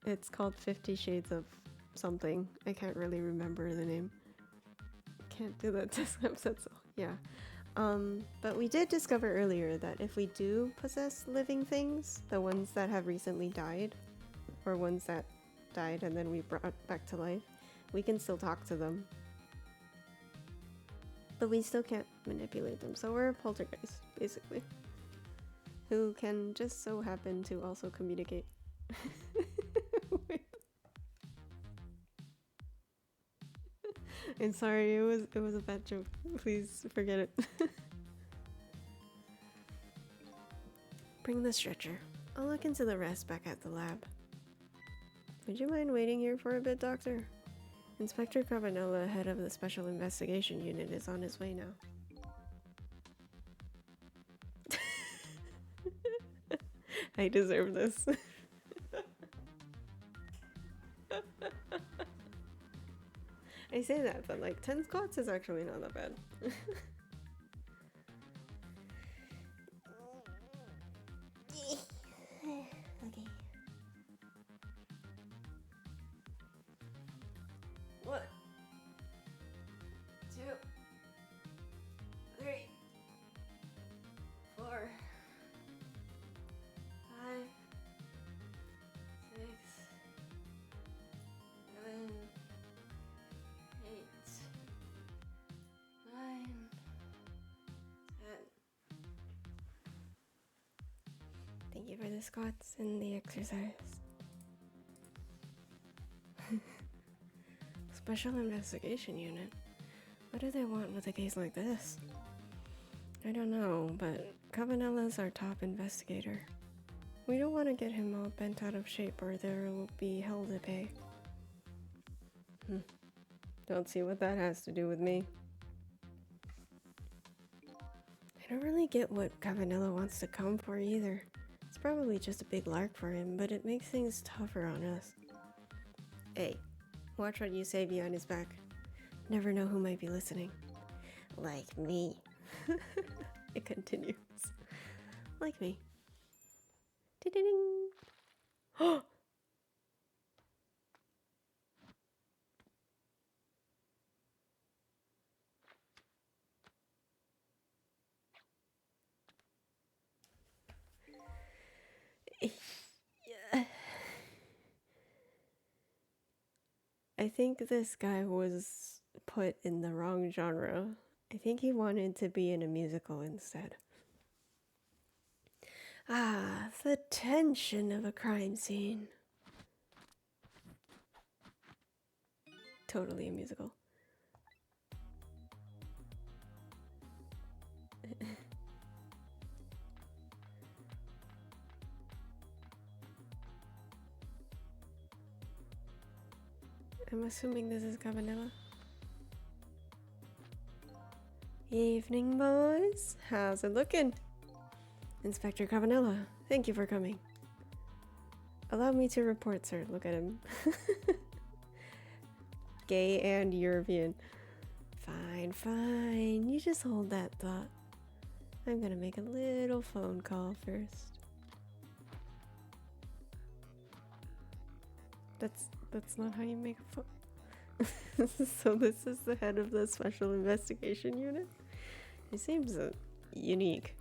It's called 50 Shades of something. I can't really remember the name. Can't do that this episode, so yeah. But we did discover earlier that if we do possess living things, the ones that have recently died, or ones that died and then we brought back to life, we can still talk to them. But we still can't manipulate them, so we're a poltergeist, basically. Who can just so happen to also communicate. I'm sorry, it was a bad joke. Please forget it. Bring the stretcher. I'll look into the rest back at the lab. Would you mind waiting here for a bit, Doctor? Inspector Cabanella, head of the Special Investigation Unit, is on his way now. I deserve this. I say that, but like 10 squats is actually not that bad. Okay. One, 2, 3, 4, 5, 6, 7, 8, 9, 10. Thank you for the squats and the exercise. Special Investigation Unit? What do they want with a case like this? I don't know, but Cavanella's our top investigator. We don't want to get him all bent out of shape or there will be hell to pay. Don't see what that has to do with me. I don't really get what Cavanella wants to come for either. It's probably just a big lark for him, but it makes things tougher on us. Hey, watch what you say behind his back. Never know who might be listening. Like me. It continues. Like me. Ding-ding-ding. Oh! Yeah. I think this guy was put in the wrong genre. I think he wanted to be in a musical instead. Ah, the tension of a crime scene. Totally a musical. I'm assuming this is Cabanella. Evening, boys. How's it looking? Inspector Cabanella, thank you for coming. Allow me to report, sir. Look at him. Gay and European. Fine, fine. You just hold that thought. I'm gonna make a little phone call first. That's not how you make a phone. So this is the head of the Special Investigation Unit? He seems unique.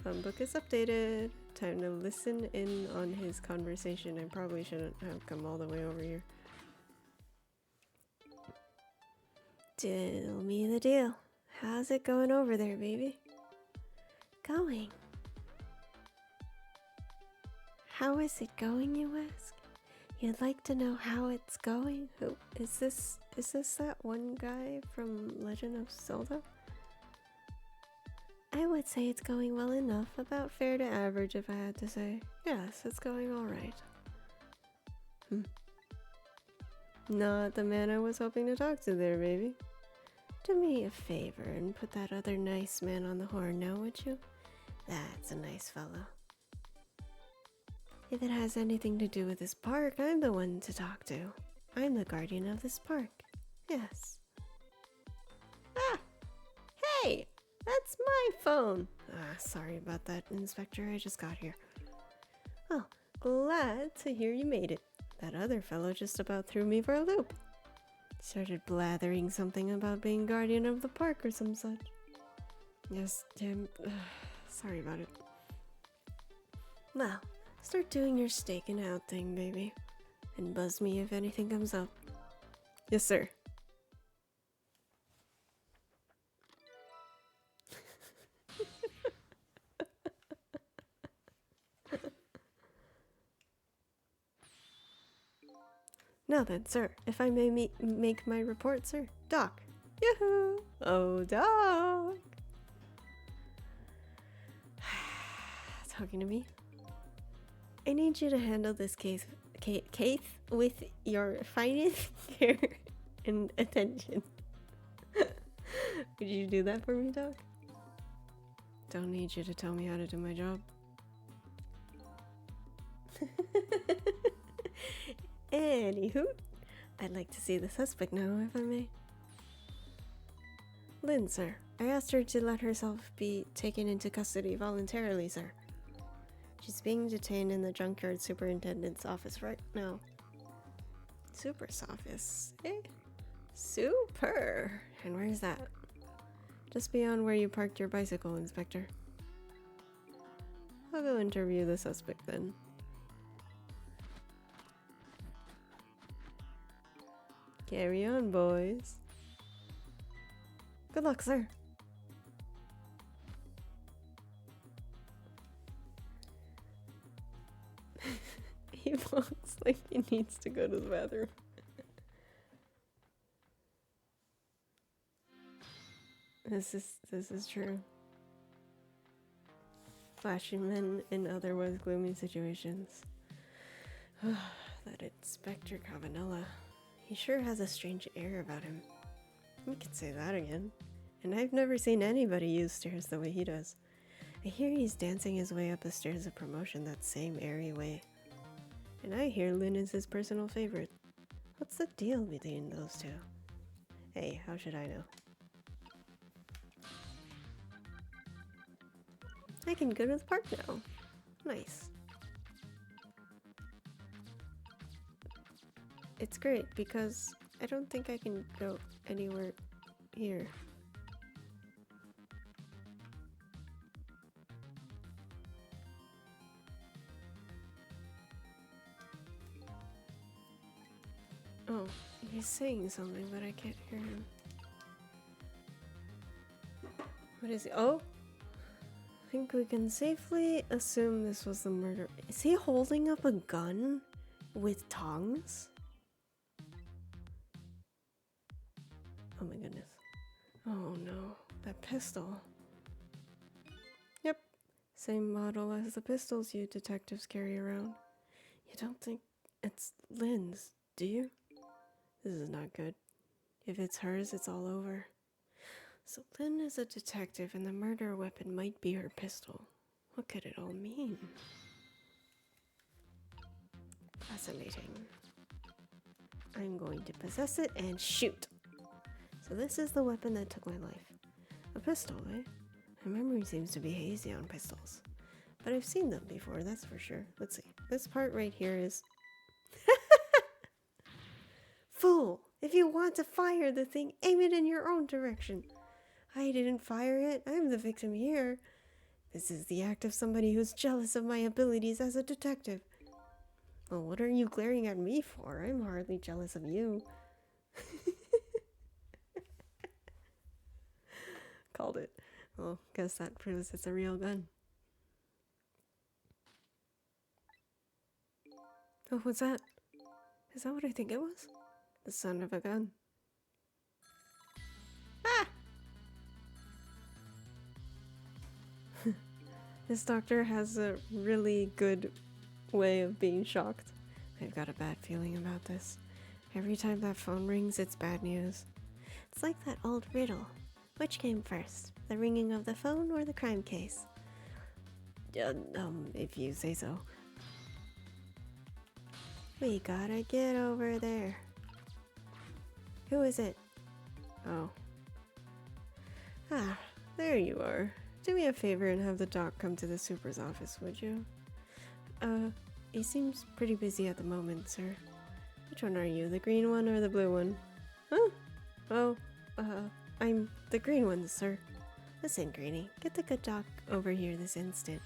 Phone book is updated. Time to listen in on his conversation. I probably shouldn't have come all the way over here. Tell me the deal. How's it going over there, baby? Going. How is it going, you ask? You'd like to know how it's going? Who is this? Is this that one guy from Legend of Zelda? I would say it's going well enough, about fair to average if I had to say. Yes, it's going alright. Not the man I was hoping to talk to there, baby. Do me a favor and put that other nice man on the horn now, would you? That's a nice fellow. If it has anything to do with this park, I'm the one to talk to. I'm the guardian of this park. Yes. Ah! Hey! That's my phone! Sorry about that, Inspector. I just got here. Oh, glad to hear you made it. That other fellow just about threw me for a loop. Started blathering something about being guardian of the park or some such. Yes, Tim. Sorry about it. Well, start doing your staking out thing, baby. And buzz me if anything comes up. Yes, sir. Now then, sir, if I may make my report, sir. Doc. Yoo-hoo! Oh, Doc! Talking to me? I need you to handle this case with your finest care and attention. Would you do that for me, Doc? Don't need you to tell me how to do my job. Anywho, I'd like to see the suspect now, if I may. Lynn, sir. I asked her to let herself be taken into custody voluntarily, sir. She's being detained in the junkyard superintendent's office right now. Super's office, eh? Super! And where's that? Just beyond where you parked your bicycle, Inspector. I'll go interview the suspect then. Carry on, boys. Good luck, sir. He looks like he needs to go to the bathroom. This is true. Flashing men in otherwise gloomy situations. That Inspector Cavanella. He sure has a strange air about him. We can say that again. And I've never seen anybody use stairs the way he does. I hear he's dancing his way up the stairs of promotion that same airy way. And I hear Lynn is his personal favorite. What's the deal between those two? Hey, how should I know? I can go to the park now. Nice. It's great because I don't think I can go anywhere here. Oh, he's saying something, but I can't hear him. What is he? Oh! I think we can safely assume this was the murder. Is he holding up a gun with tongs? Oh my goodness. Oh no, that pistol. Yep, same model as the pistols you detectives carry around. You don't think it's Lynn's, do you? This is not good. If it's hers, it's all over. So Lynn is a detective and the murder weapon might be her pistol. What could it all mean? Fascinating. I'm going to possess it and shoot. So this is the weapon that took my life. A pistol, eh? My memory seems to be hazy on pistols. But I've seen them before, that's for sure. Let's see. This part right here is... Fool! If you want to fire the thing, aim it in your own direction. I didn't fire it. I'm the victim here. This is the act of somebody who's jealous of my abilities as a detective. Well, what are you glaring at me for? I'm hardly jealous of you. Called it. Well, guess that proves it's a real gun. Oh, what's that? Is that what I think it was? The sound of a gun. Ah! This doctor has a really good way of being shocked. I've got a bad feeling about this. Every time that phone rings, it's bad news. It's like that old riddle. Which came first, the ringing of the phone or the crime case? If you say so. We gotta get over there. Who is it? Oh. Ah, there you are. Do me a favor and have the doc come to the super's office, would you? He seems pretty busy at the moment, sir. Which one are you, the green one or the blue one? Huh? Oh, I'm the green one, sir. Listen, Greenie, get the good doc over here this instant.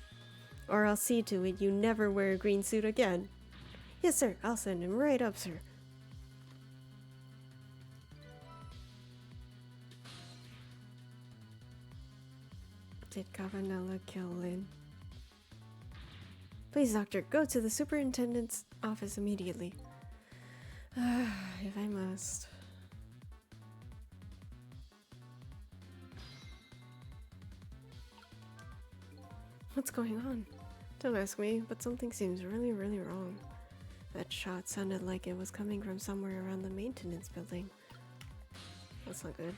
Or I'll see to it you never wear a green suit again. Yes, sir, I'll send him right up, sir. Did Cavanella kill Lynn? Please, doctor, go to the superintendent's office immediately. If I must. What's going on? Don't ask me, but something seems really, really wrong. That shot sounded like it was coming from somewhere around the maintenance building. That's not good.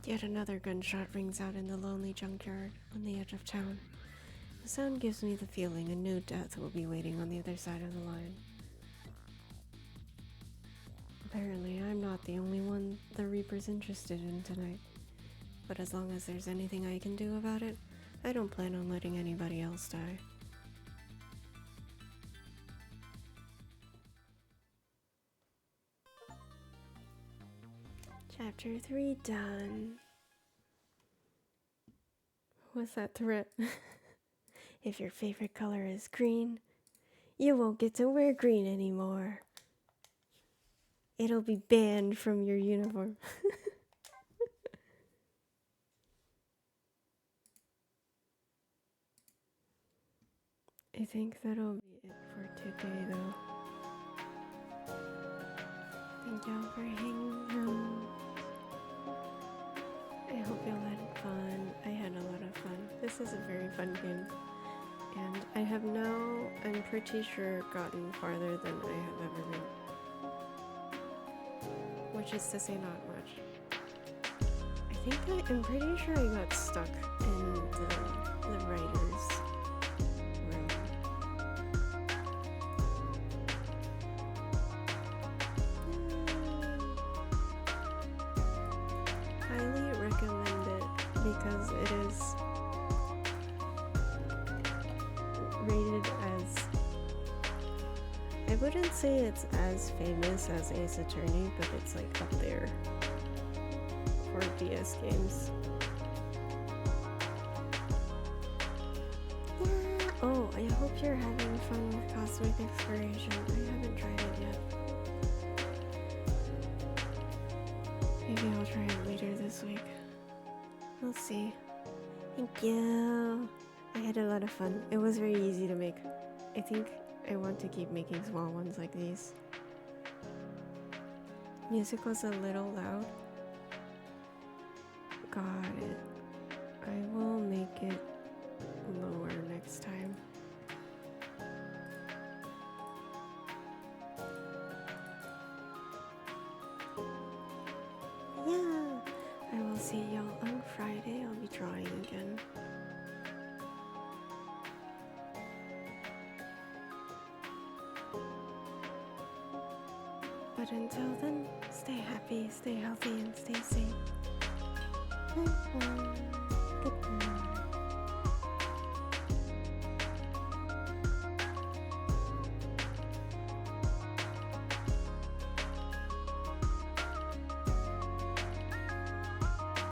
Yet another gunshot rings out in the lonely junkyard on the edge of town. The sound gives me the feeling a new death will be waiting on the other side of the line. Apparently, I'm not the only one the Reaper's interested in tonight. But as long as there's anything I can do about it, I don't plan on letting anybody else die. Chapter 3 done. What's that threat? If your favorite color is green, you won't get to wear green anymore. It'll be banned from your uniform. I think that'll be it for today, though. Thank y'all for hanging out. I hope y'all had fun. I had a lot of fun. This is a very fun game. And I have now, I'm pretty sure, gotten farther than I have ever been. Which is to say not much. I'm pretty sure I got stuck in the writer's room. Highly recommend it because it is rated as, I wouldn't say it's as famous as Ace Attorney, but it's like up there for DS games. Yeah. Oh, I hope you're having fun with Cosmic Exploration. I haven't tried it yet. Maybe I'll try it later this week. We'll see. Thank you. I had a lot of fun. It was very easy to make. I think I want to keep making small ones like these. Music was a little loud. Got it. I will make it lower next time. Yeah. I will see y'all on Friday. I'll be drawing again. But until then, stay happy, stay healthy, and stay safe. Bye. Good night.